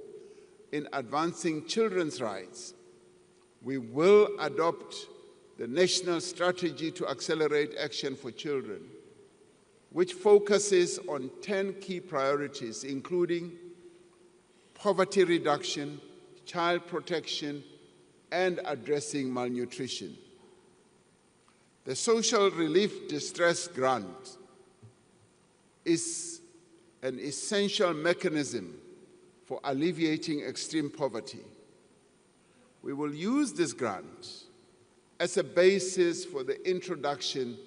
[SPEAKER 4] in advancing children's rights, we will adopt the National Strategy to Accelerate Action for Children, which focuses on 10 key priorities, including poverty reduction, child protection, and addressing malnutrition. The Social Relief Distress Grant is an essential mechanism for alleviating extreme poverty. We will use this grant as a basis for the introduction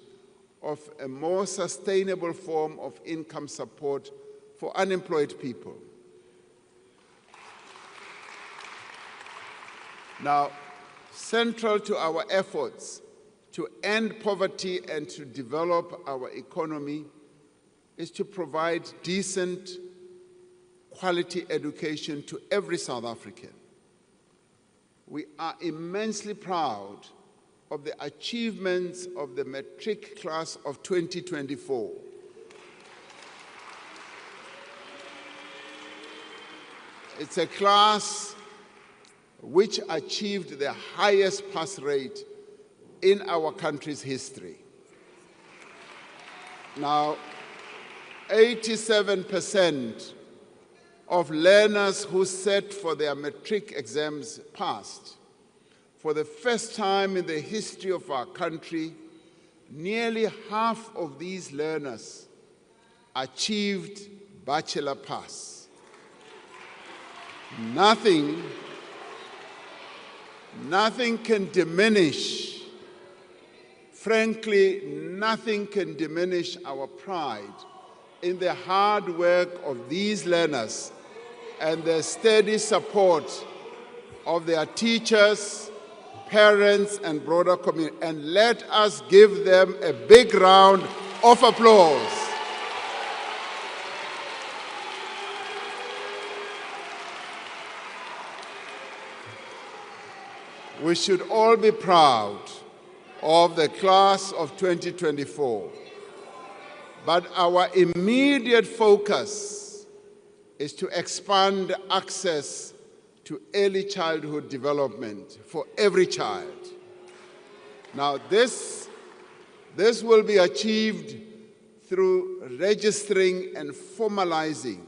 [SPEAKER 4] of a more sustainable form of income support for unemployed people. Now, central to our efforts to end poverty and to develop our economy is to provide decent, quality education to every South African. We are immensely proud of the achievements of the matric class of 2024. It's a class which achieved the highest pass rate in our country's history. Now, 87% of learners who sat for their matric exams passed. For the first time in the history of our country, nearly half of these learners achieved bachelor pass. Nothing can diminish, frankly, nothing can diminish our pride in the hard work of these learners and the steady support of their teachers, parents, and broader community. And let us give them a big round of applause. We should all be proud of the class of 2024. But our immediate focus is to expand access to early childhood development for every child. Now, this will be achieved through registering and formalizing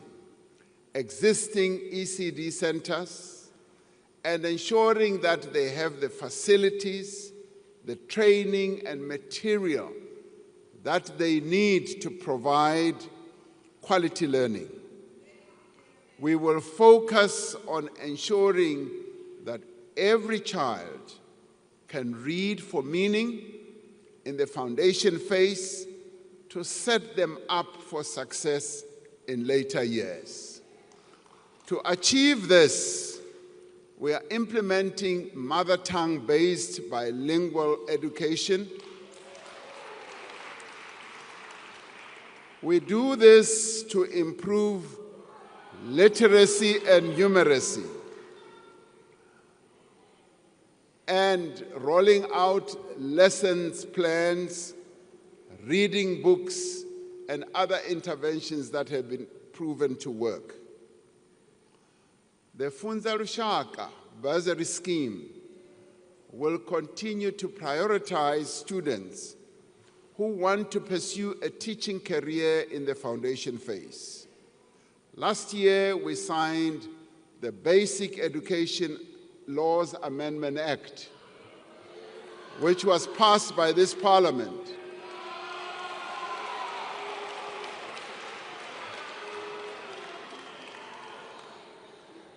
[SPEAKER 4] existing ECD centers and ensuring that they have the facilities, the training, and material that they need to provide quality learning. We will focus on ensuring that every child can read for meaning in the foundation phase to set them up for success in later years. To achieve this, we are implementing mother tongue-based bilingual education. We do this to improve literacy and numeracy, and rolling out lessons plans, reading books, and other interventions that have been proven to work. The Funza Lushaka bursary scheme will continue to prioritize students who want to pursue a teaching career in the foundation phase. Last year, we signed the Basic Education Laws Amendment Act, which was passed by this Parliament.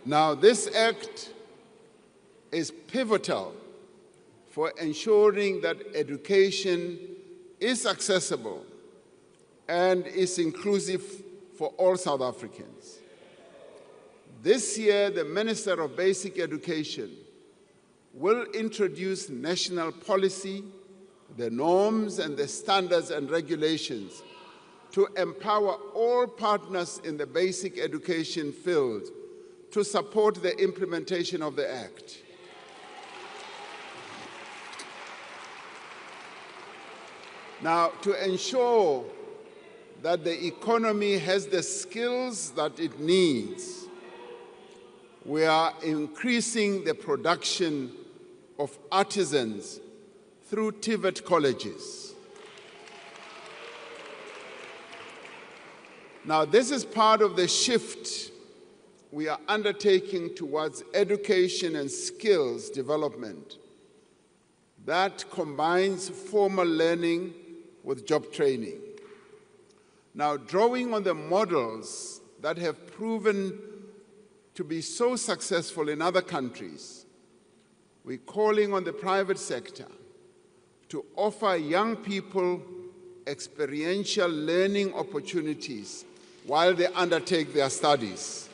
[SPEAKER 4] Now, this act is pivotal for ensuring that education is accessible and is inclusive for all South Africans. This year, the Minister of Basic Education will introduce national policy, the norms and the standards and regulations to empower all partners in the basic education field to support the implementation of the Act. Now, to ensure that the economy has the skills that it needs, we are increasing the production of artisans through TVET colleges. Now, this is part of the shift we are undertaking towards education and skills development that combines formal learning with job training. Now, drawing on the models that have proven to be so successful in other countries, we're calling on the private sector to offer young people experiential learning opportunities while they undertake their studies.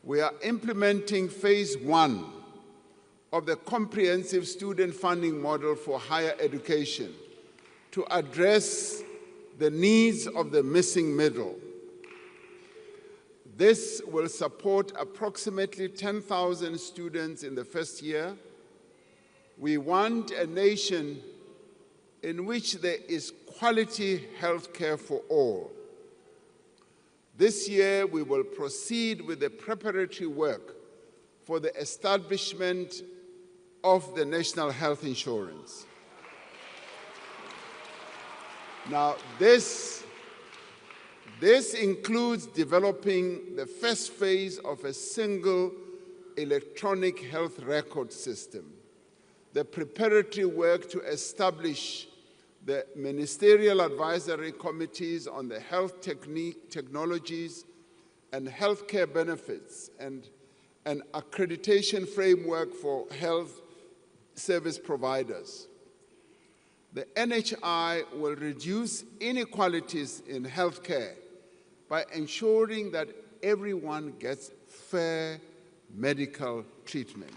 [SPEAKER 4] We are implementing phase 1 of the comprehensive student funding model for higher education to address the needs of the missing middle. This will support approximately 10,000 students in the first year. We want a nation in which there is quality health care for all. This year, we will proceed with the preparatory work for the establishment of the National Health Insurance. Now, this includes developing the first phase of a single electronic health record system, the preparatory work to establish the ministerial advisory committees on the health technologies and healthcare benefits, and an accreditation framework for health service providers. The NHI will reduce inequalities in healthcare by ensuring that everyone gets fair medical treatment.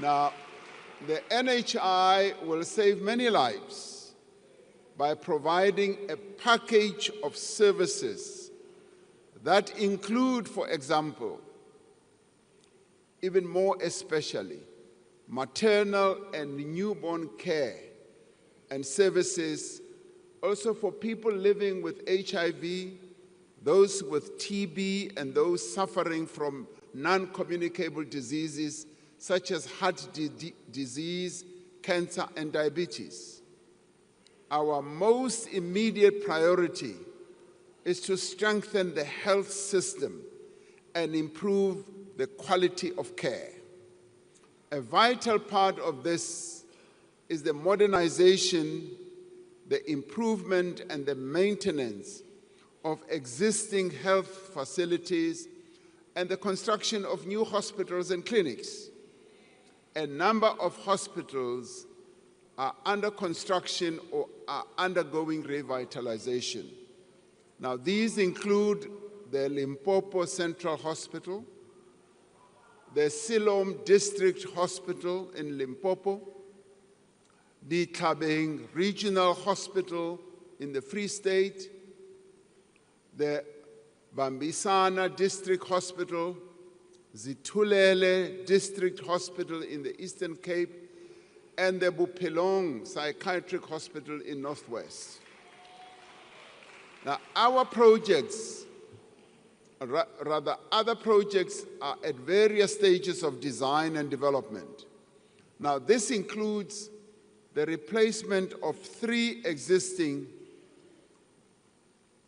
[SPEAKER 4] Now, the NHI will save many lives by providing a package of services that include, for example, even more especially, maternal and newborn care and services also for people living with HIV, those with TB, and those suffering from non-communicable diseases such as heart disease, cancer, and diabetes. Our most immediate priority is to strengthen the health system and improve the quality of care. A vital part of this is the modernization, the improvement, and the maintenance of existing health facilities and the construction of new hospitals and clinics. A number of hospitals are under construction or are undergoing revitalization. Now, these include the Limpopo Central Hospital, the Siloam District Hospital in Limpopo, the Tlhabeng Regional Hospital in the Free State, the Bambisana District Hospital, Zitulele District Hospital in the Eastern Cape, and the Buphelong Psychiatric Hospital in Northwest. Now, our projects, other projects are at various stages of design and development. Now, this includes the replacement of 3 existing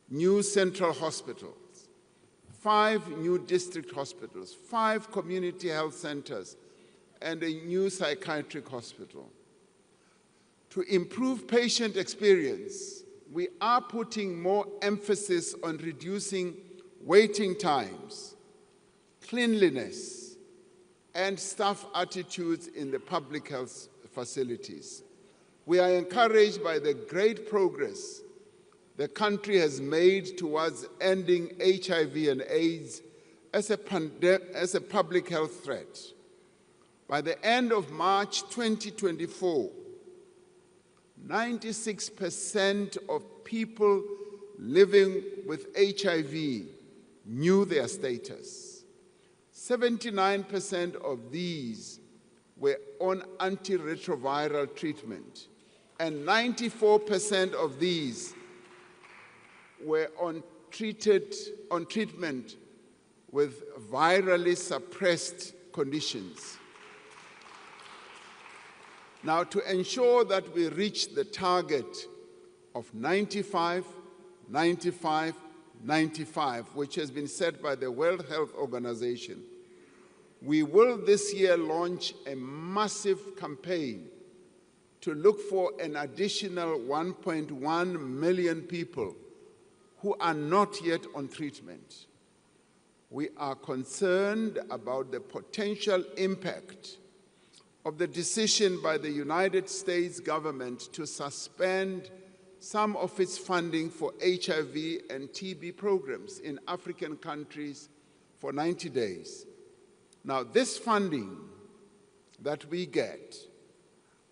[SPEAKER 4] new central hospitals, 5 new district hospitals, 5 community health centers, and a new psychiatric hospital. To improve patient experience, we are putting more emphasis on reducing waiting times, cleanliness, and staff attitudes in the public health facilities. We are encouraged by the great progress the country has made towards ending HIV and AIDS as a public health threat. By the end of March 2024, 96% of people living with HIV knew their status. 79% of these were on antiretroviral treatment, and 94% of these were on treatment with virally suppressed conditions. Now, to ensure that we reach the target of 95, 95-95, which has been set by the World Health Organization, we will this year launch a massive campaign to look for an additional 1.1 million people who are not yet on treatment. We are concerned about the potential impact of the decision by the United States government to suspend some of its funding for HIV and TB programs in African countries for 90 days. Now, this funding that we get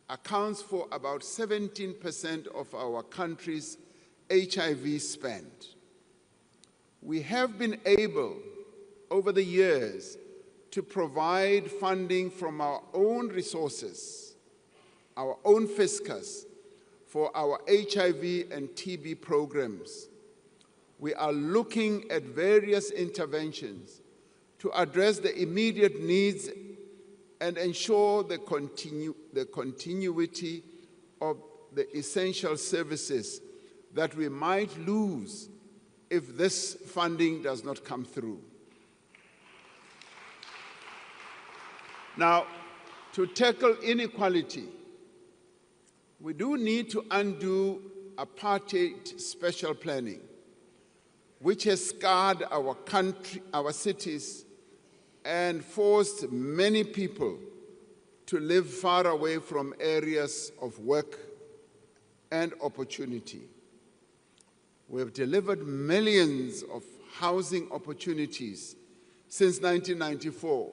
[SPEAKER 4] accounts for about 17% of our country's HIV spend. We have been able, over the years, to provide funding from our own resources, our own fiscus, for our HIV and TB programs. We are looking at various interventions to address the immediate needs and ensure the continuity of the essential services that we might lose if this funding does not come through. Now, to tackle inequality, we do need to undo apartheid special planning, which has scarred our country, our cities, and forced many people to live far away from areas of work and opportunity. We have delivered millions of housing opportunities since 1994,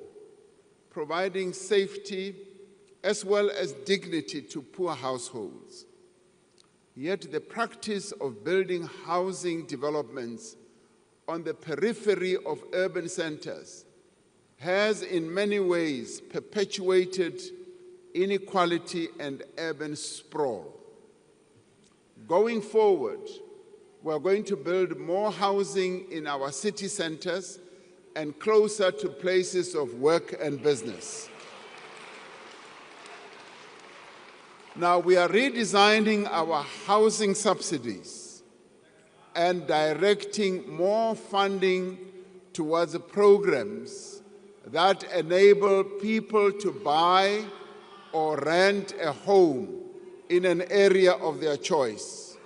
[SPEAKER 4] providing safety as well as dignity to poor households. Yet the practice of building housing developments on the periphery of urban centers has in many ways perpetuated inequality and urban sprawl. Going forward, we're going to build more housing in our city centers and closer to places of work and business. Now, we are redesigning our housing subsidies and directing more funding towards programs that enable people to buy or rent a home in an area of their choice.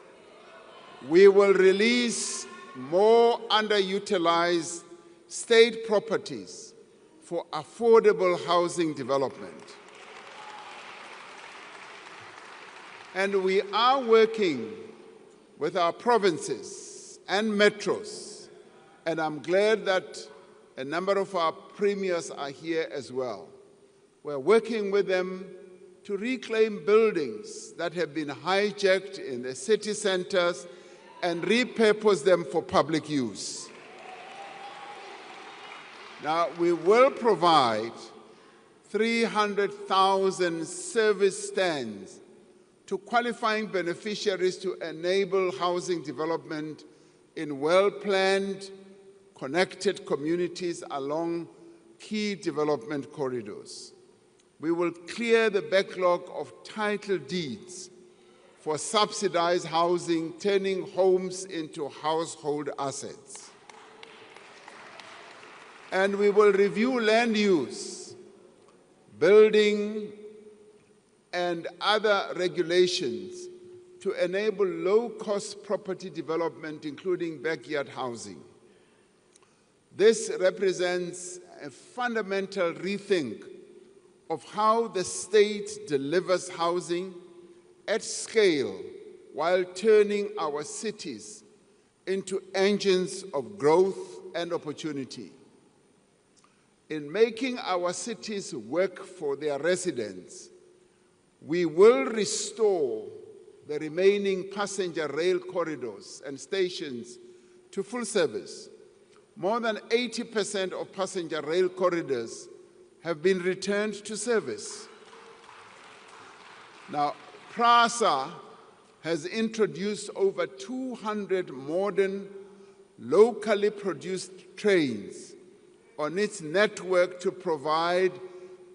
[SPEAKER 4] We will release more underutilized state properties for affordable housing development. And we are working with our provinces and metros, and I'm glad that a number of our premiers are here as well. We're working with them to reclaim buildings that have been hijacked in the city centers and repurpose them for public use. Now, we will provide 300,000 service stands to qualifying beneficiaries to enable housing development in well-planned, connected communities along key development corridors. We will clear the backlog of title deeds for subsidized housing, turning homes into household assets. And we will review land use, building, and other regulations to enable low-cost property development, including backyard housing. This represents a fundamental rethink of how the state delivers housing at scale while turning our cities into engines of growth and opportunity. In making our cities work for their residents, we will restore the remaining passenger rail corridors and stations to full service. More than 80% of passenger rail corridors have been returned to service. Now, PRASA has introduced over 200 modern, locally produced trains on its network to provide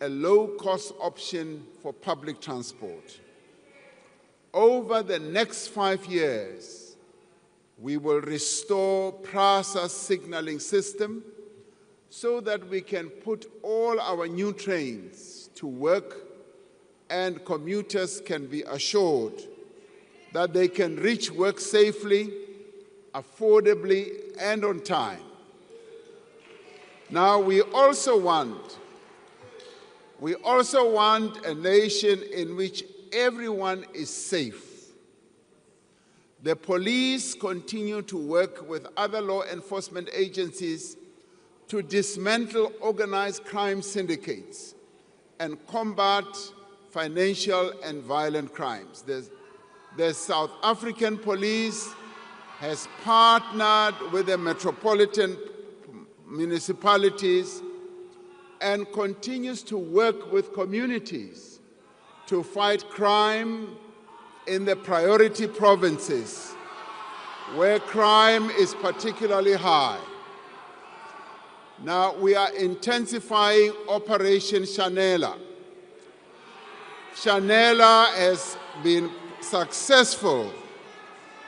[SPEAKER 4] a low-cost option for public transport. Over the next 5 years, We will restore PRASA signaling system so that we can put all our new trains to work and commuters can be assured that they can reach work safely, affordably, and on time. Now, we also want a nation in which everyone is safe. The police continue to work with other law enforcement agencies to dismantle organized crime syndicates and combat financial and violent crimes. The South African police has partnered with the metropolitan municipalities and continues to work with communities to fight crime in the priority provinces where crime is particularly high. Now, we are intensifying Operation Shanela. Shanela has been successful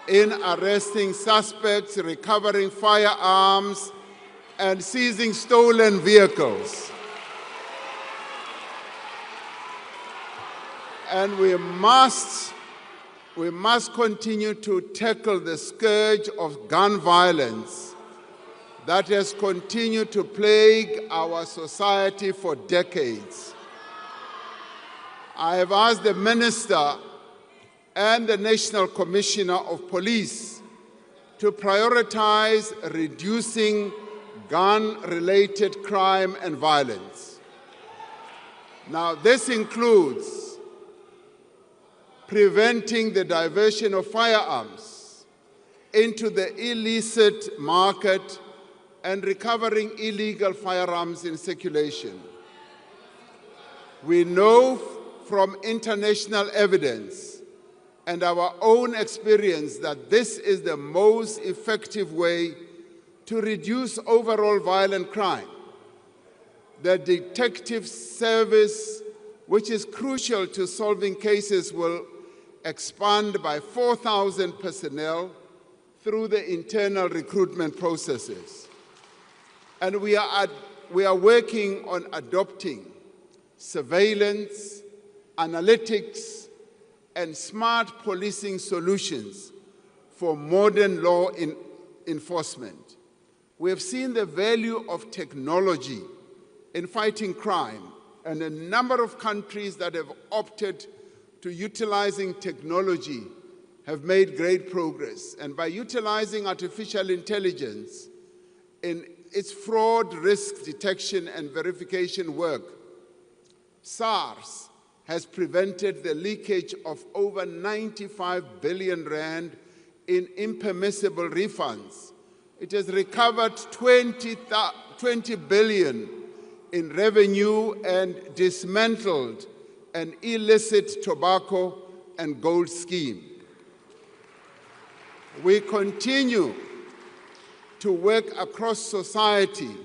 [SPEAKER 4] in arresting suspects, recovering firearms, and seizing stolen vehicles. And we must continue to tackle the scourge of gun violence that has continued to plague our society for decades. I have asked the Minister and the National Commissioner of Police to prioritize reducing gun-related crime and violence. Now, this includes preventing the diversion of firearms into the illicit market and recovering illegal firearms in circulation. We know from international evidence and our own experience that this is the most effective way to reduce overall violent crime. The detective service, which is crucial to solving cases, will expand by 4,000 personnel through the internal recruitment processes. And we are working on adopting surveillance, analytics, and smart policing solutions for modern law enforcement. We have seen the value of technology in fighting crime, and a number of countries that have opted to utilizing technology have made great progress. And by utilizing artificial intelligence in its fraud risk detection and verification work, SARS has prevented the leakage of over 95 billion rand in impermissible refunds. It has recovered 20 billion in revenue and dismantled an illicit tobacco and gold scheme. We continue to work across society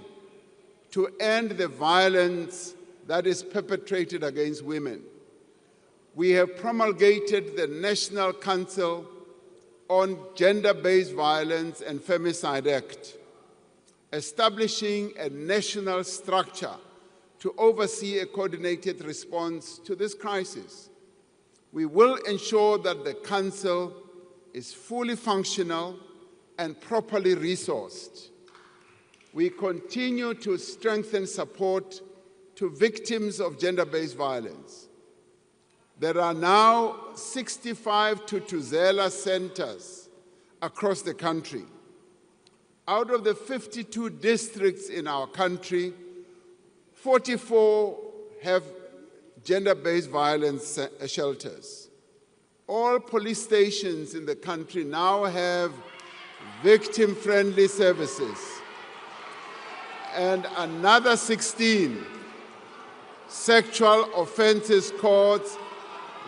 [SPEAKER 4] to end the violence that is perpetrated against women. We have promulgated the National Council on Gender-Based Violence and Femicide Act, establishing a national structure to oversee a coordinated response to this crisis. We will ensure that the Council is fully functional and properly resourced. We continue to strengthen support to victims of gender-based violence. There are now 65 Tutuzela centers across the country. Out of the 52 districts in our country, 44 have gender-based violence shelters. All police stations in the country now have victim-friendly services. And another 16 sexual offenses courts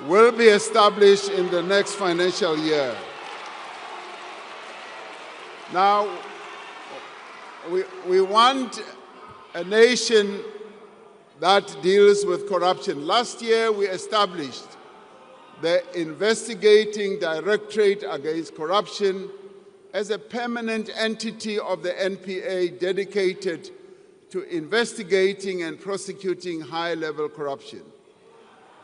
[SPEAKER 4] will be established in the next financial year. Now, we want a nation that deals with corruption. Last year, we established the Investigating Directorate Against Corruption as a permanent entity of the NPA dedicated to investigating and prosecuting high-level corruption.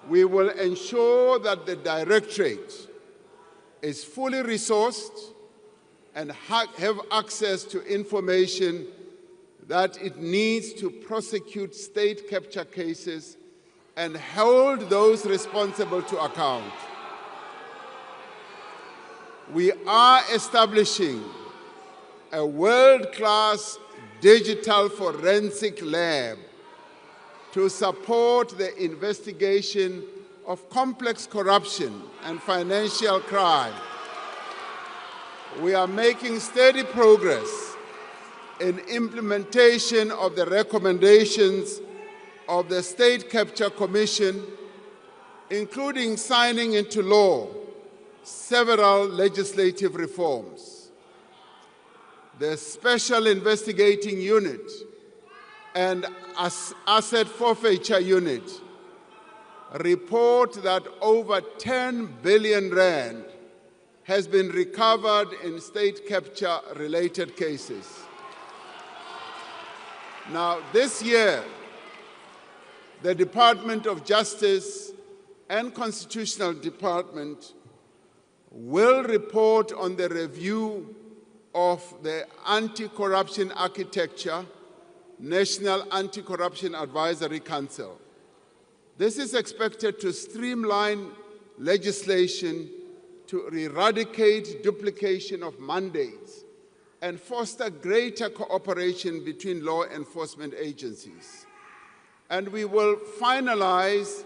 [SPEAKER 4] We will ensure that the Directorate is fully resourced and have access to information that it needs to prosecute state capture cases and hold those responsible to account. We are establishing a world-class digital forensic lab to support the investigation of complex corruption and financial crime. We are making steady progress in implementation of the recommendations of the State Capture Commission, including signing into law several legislative reforms. The Special Investigating Unit and Asset Forfeiture Unit report that over 10 billion rand has been recovered in state capture-related cases. Now, this year, the Department of Justice and Constitutional Department will report on the review of the Anti-Corruption Architecture National Anti-Corruption Advisory Council. This is expected to streamline legislation to eradicate duplication of mandates and foster greater cooperation between law enforcement agencies. And we will finalize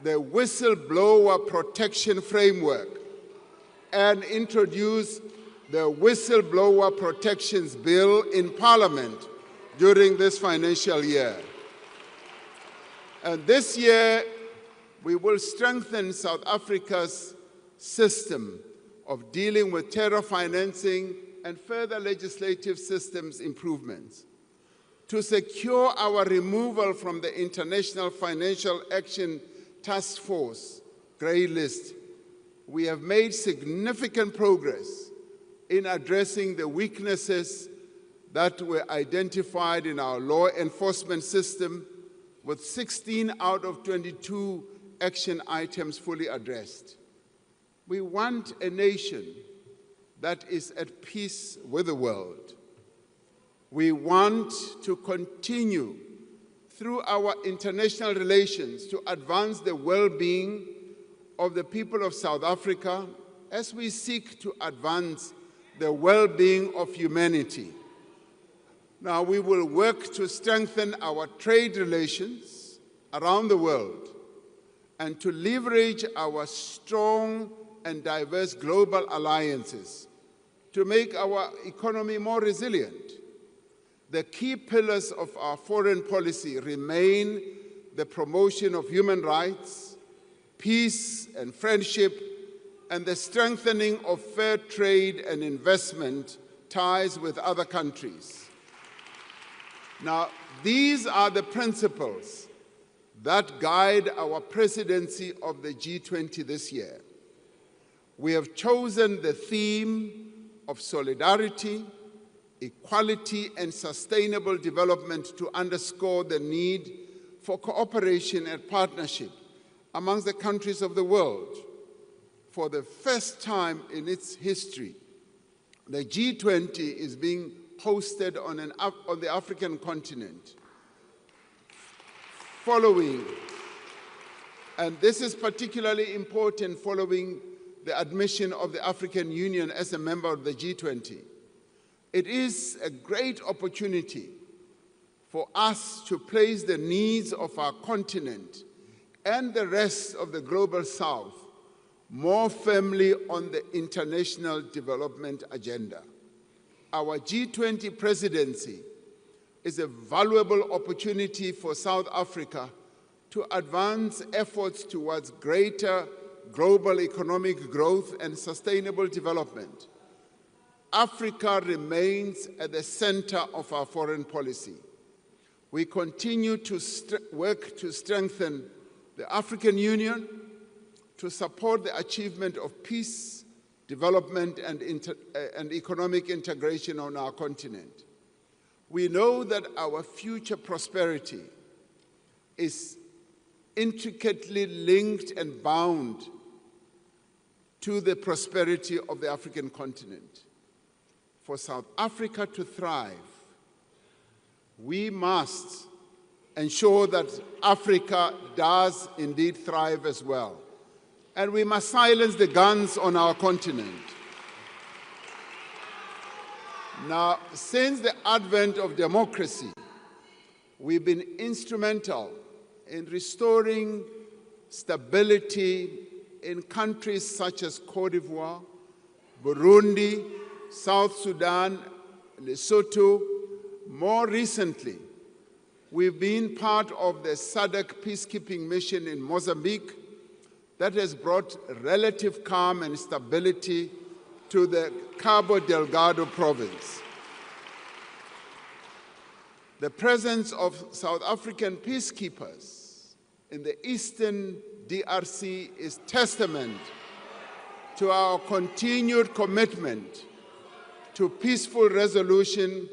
[SPEAKER 4] the whistleblower protection framework and introduce the Whistleblower Protections Bill in Parliament during this financial year. And this year, we will strengthen South Africa's system of dealing with terror financing and further legislative systems improvements. To secure our removal from the International Financial Action Task Force grey list, we have made significant progress in addressing the weaknesses that were identified in our law enforcement system, with 16 out of 22 action items fully addressed. We want a nation that is at peace with the world. We want to continue through our international relations to advance the well-being of the people of South Africa as we seek to advance the well-being of humanity. Now, we will work to strengthen our trade relations around the world and to leverage our strong and diverse global alliances to make our economy more resilient. The key pillars of our foreign policy remain the promotion of human rights, peace and friendship, and the strengthening of fair trade and investment ties with other countries. Now, these are the principles that guide our presidency of the G20 this year. We have chosen the theme of solidarity, equality, and sustainable development to underscore the need for cooperation and partnership amongst the countries of the world. For the first time in its history, the G20 is being hosted on the African continent. And this is particularly important following the admission of the African Union as a member of the G20. It is a great opportunity for us to place the needs of our continent and the rest of the global South more firmly on the international development agenda. Our G20 presidency is a valuable opportunity for South Africa to advance efforts towards greater global economic growth and sustainable development. Africa remains at the center of our foreign policy. We continue to work to strengthen the African Union, to support the achievement of peace, development and economic integration on our continent. We know that our future prosperity is intricately linked and bound to the prosperity of the African continent. For South Africa to thrive, we must ensure that Africa does indeed thrive as well. And we must silence the guns on our continent. Now, since the advent of democracy, we've been instrumental in restoring stability in countries such as Cote d'Ivoire, Burundi, South Sudan, Lesotho. More recently, we've been part of the SADC peacekeeping mission in Mozambique that has brought relative calm and stability to the Cabo Delgado province. The presence of South African peacekeepers in the eastern DRC is testament to our continued commitment to peaceful resolution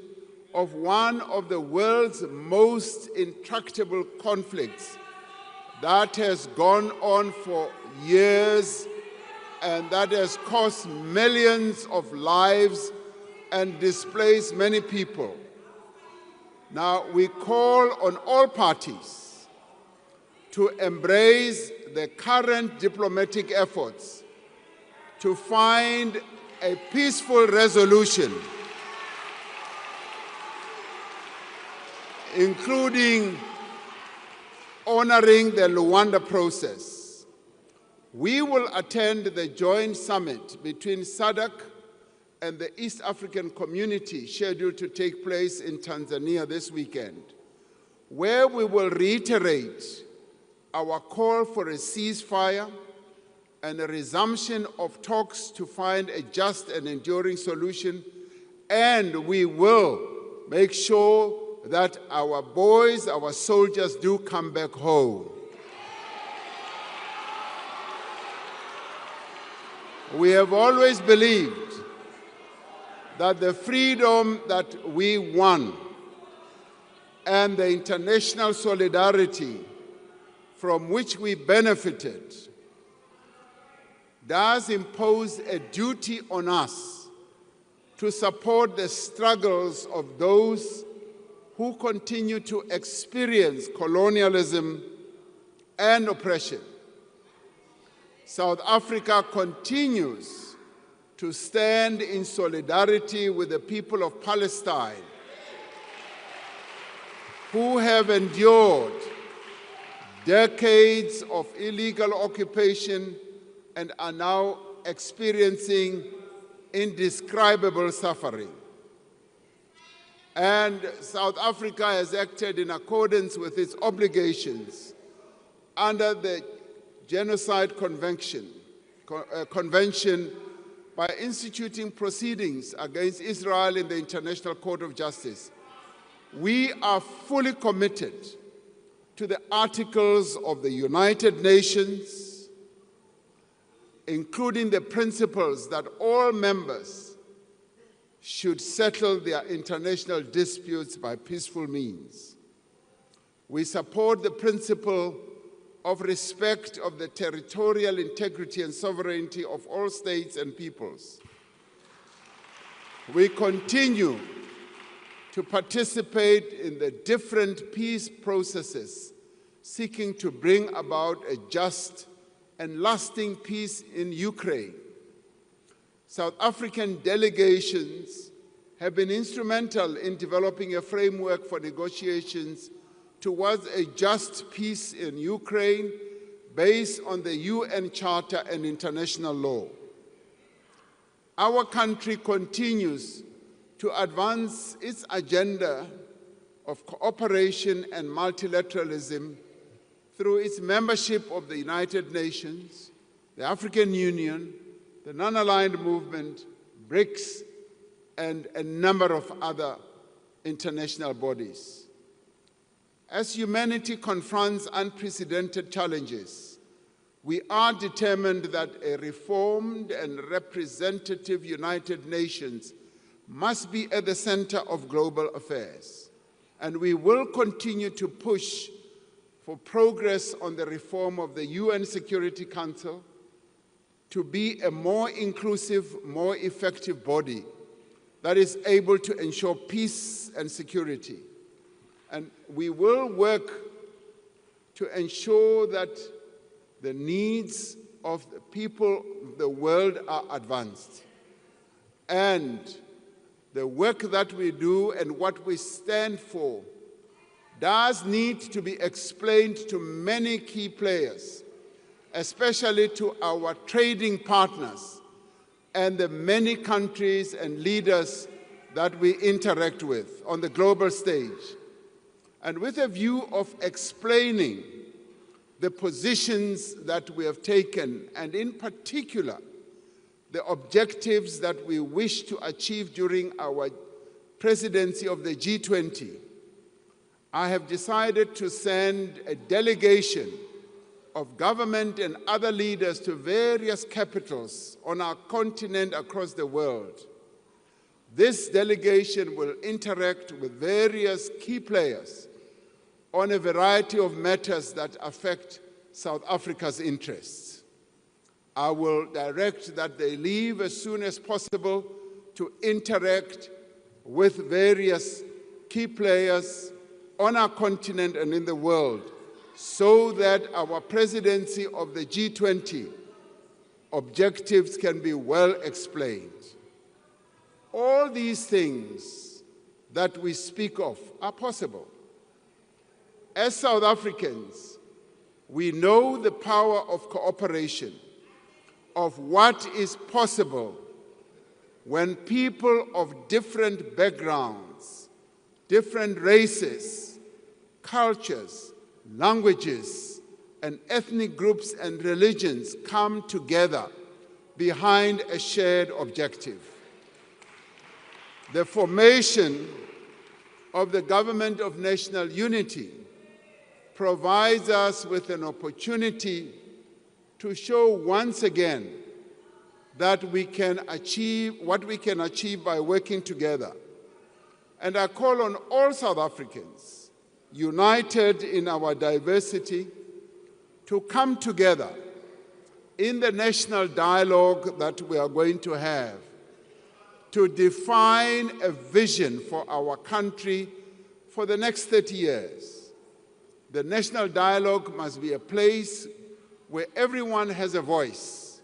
[SPEAKER 4] of one of the world's most intractable conflicts that has gone on for years and that has cost millions of lives and displaced many people. Now, we call on all parties to embrace the current diplomatic efforts to find a peaceful resolution, including honoring the Luanda process. We will attend the joint summit between SADC and the East African Community scheduled to take place in Tanzania this weekend, where we will reiterate our call for a ceasefire and a resumption of talks to find a just and enduring solution, and we will make sure that our boys, our soldiers do come back home. We have always believed that the freedom that we won and the international solidarity from which we benefited does impose a duty on us to support the struggles of those who continue to experience colonialism and oppression. South Africa continues to stand in solidarity with the people of Palestine, who have endured decades of illegal occupation and are now experiencing indescribable suffering. And South Africa has acted in accordance with its obligations under the Genocide Convention by instituting proceedings against Israel in the International Court of Justice. We are fully committed to the articles of the United Nations, including the principles that all members should settle their international disputes by peaceful means. We support the principle of respect of the territorial integrity and sovereignty of all states and peoples. We continue to participate in the different peace processes seeking to bring about a just and lasting peace in Ukraine. South African delegations have been instrumental in developing a framework for negotiations towards a just peace in Ukraine based on the UN Charter and international law. Our country continues to advance its agenda of cooperation and multilateralism through its membership of the United Nations, the African Union, the Non-Aligned Movement, BRICS, and a number of other international bodies. As humanity confronts unprecedented challenges, We are determined that a reformed and representative United Nations must be at the center of global affairs, and we will continue to push for progress on the reform of the UN Security Council to be a more inclusive, more effective body that is able to ensure peace and security. And we will work to ensure that the needs of the people of the world are advanced. And the work that we do and what we stand for does need to be explained to many key players, especially to our trading partners and the many countries and leaders that we interact with on the global stage. And with a view of explaining the positions that we have taken, and in particular, the objectives that we wish to achieve during our presidency of the G20, I have decided to send a delegation of government and other leaders to various capitals on our continent across the world. This delegation will interact with various key players on a variety of matters that affect South Africa's interests. I will direct that they leave as soon as possible to interact with various key players on our continent and in the world, so that our presidency of the G20 objectives can be well explained. All these things that we speak of are possible. As South Africans, we know the power of cooperation, of what is possible when people of different backgrounds, different races, cultures, languages, and ethnic groups and religions come together behind a shared objective. The formation of the Government of National Unity provides us with an opportunity to show once again that we can achieve what we can achieve by working together. And I call on all South Africans, united in our diversity, to come together in the national dialogue that we are going to have to define a vision for our country for the next 30 years. The national dialogue must be a place where everyone has a voice.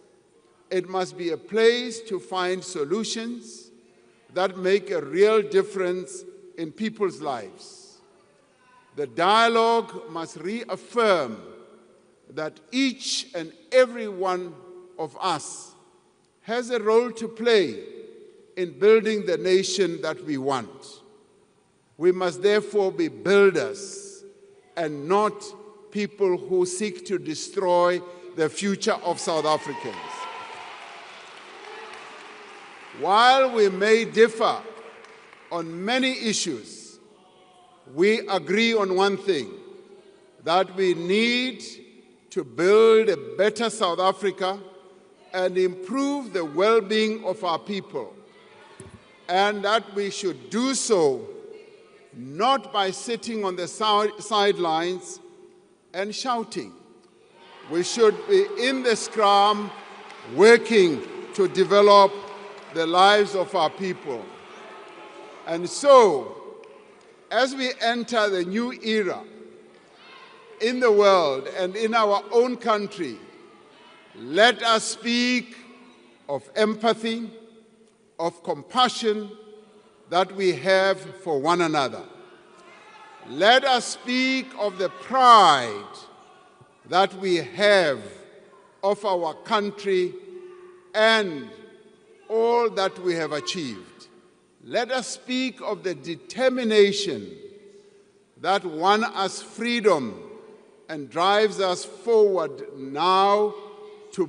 [SPEAKER 4] It must be a place to find solutions that make a real difference in people's lives. The dialogue must reaffirm that each and every one of us has a role to play in building the nation that we want. We must therefore be builders and not people who seek to destroy the future of South Africans. While we may differ on many issues, we agree on one thing, that we need to build a better South Africa and improve the well-being of our people, and that we should do so not by sitting on the sidelines and shouting. We should be in the scrum, working to develop the lives of our people. And so, as we enter the new era in the world and in our own country, let us speak of empathy, of compassion that we have for one another. Let us speak of the pride that we have of our country and all that we have achieved. Let us speak of the determination that won us freedom and drives us forward now to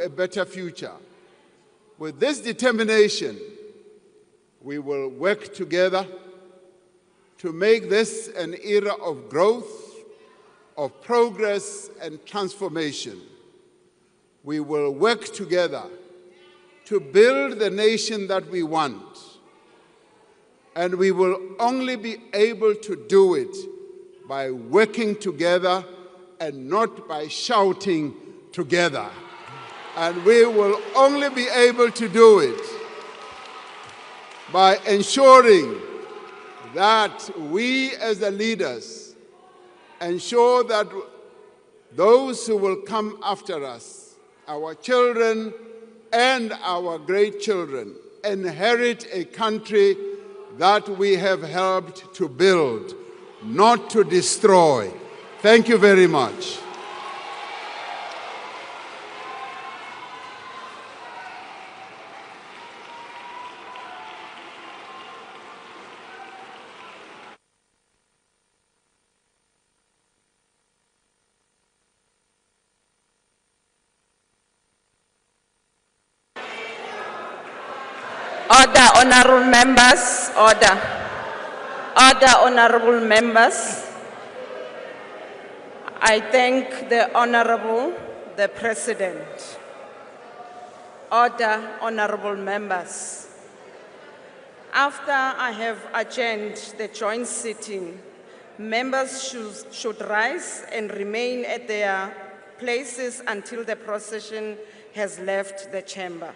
[SPEAKER 4] a better future. With this determination, we will work together to make this an era of growth, of progress and transformation. We will work together to build the nation that we want. And we will only be able to do it by working together and not by shouting together. And we will only be able to do it by ensuring that we as the leaders ensure that those who will come after us, our children and our great children, inherit a country that we have helped to build, not to destroy. Thank you very much.
[SPEAKER 5] Order, honorable members, order. Order, honorable members. I thank the Honorable, the President. Order, honorable members. After I have adjourned the joint sitting, members should rise and remain at their places until the procession has left the chamber.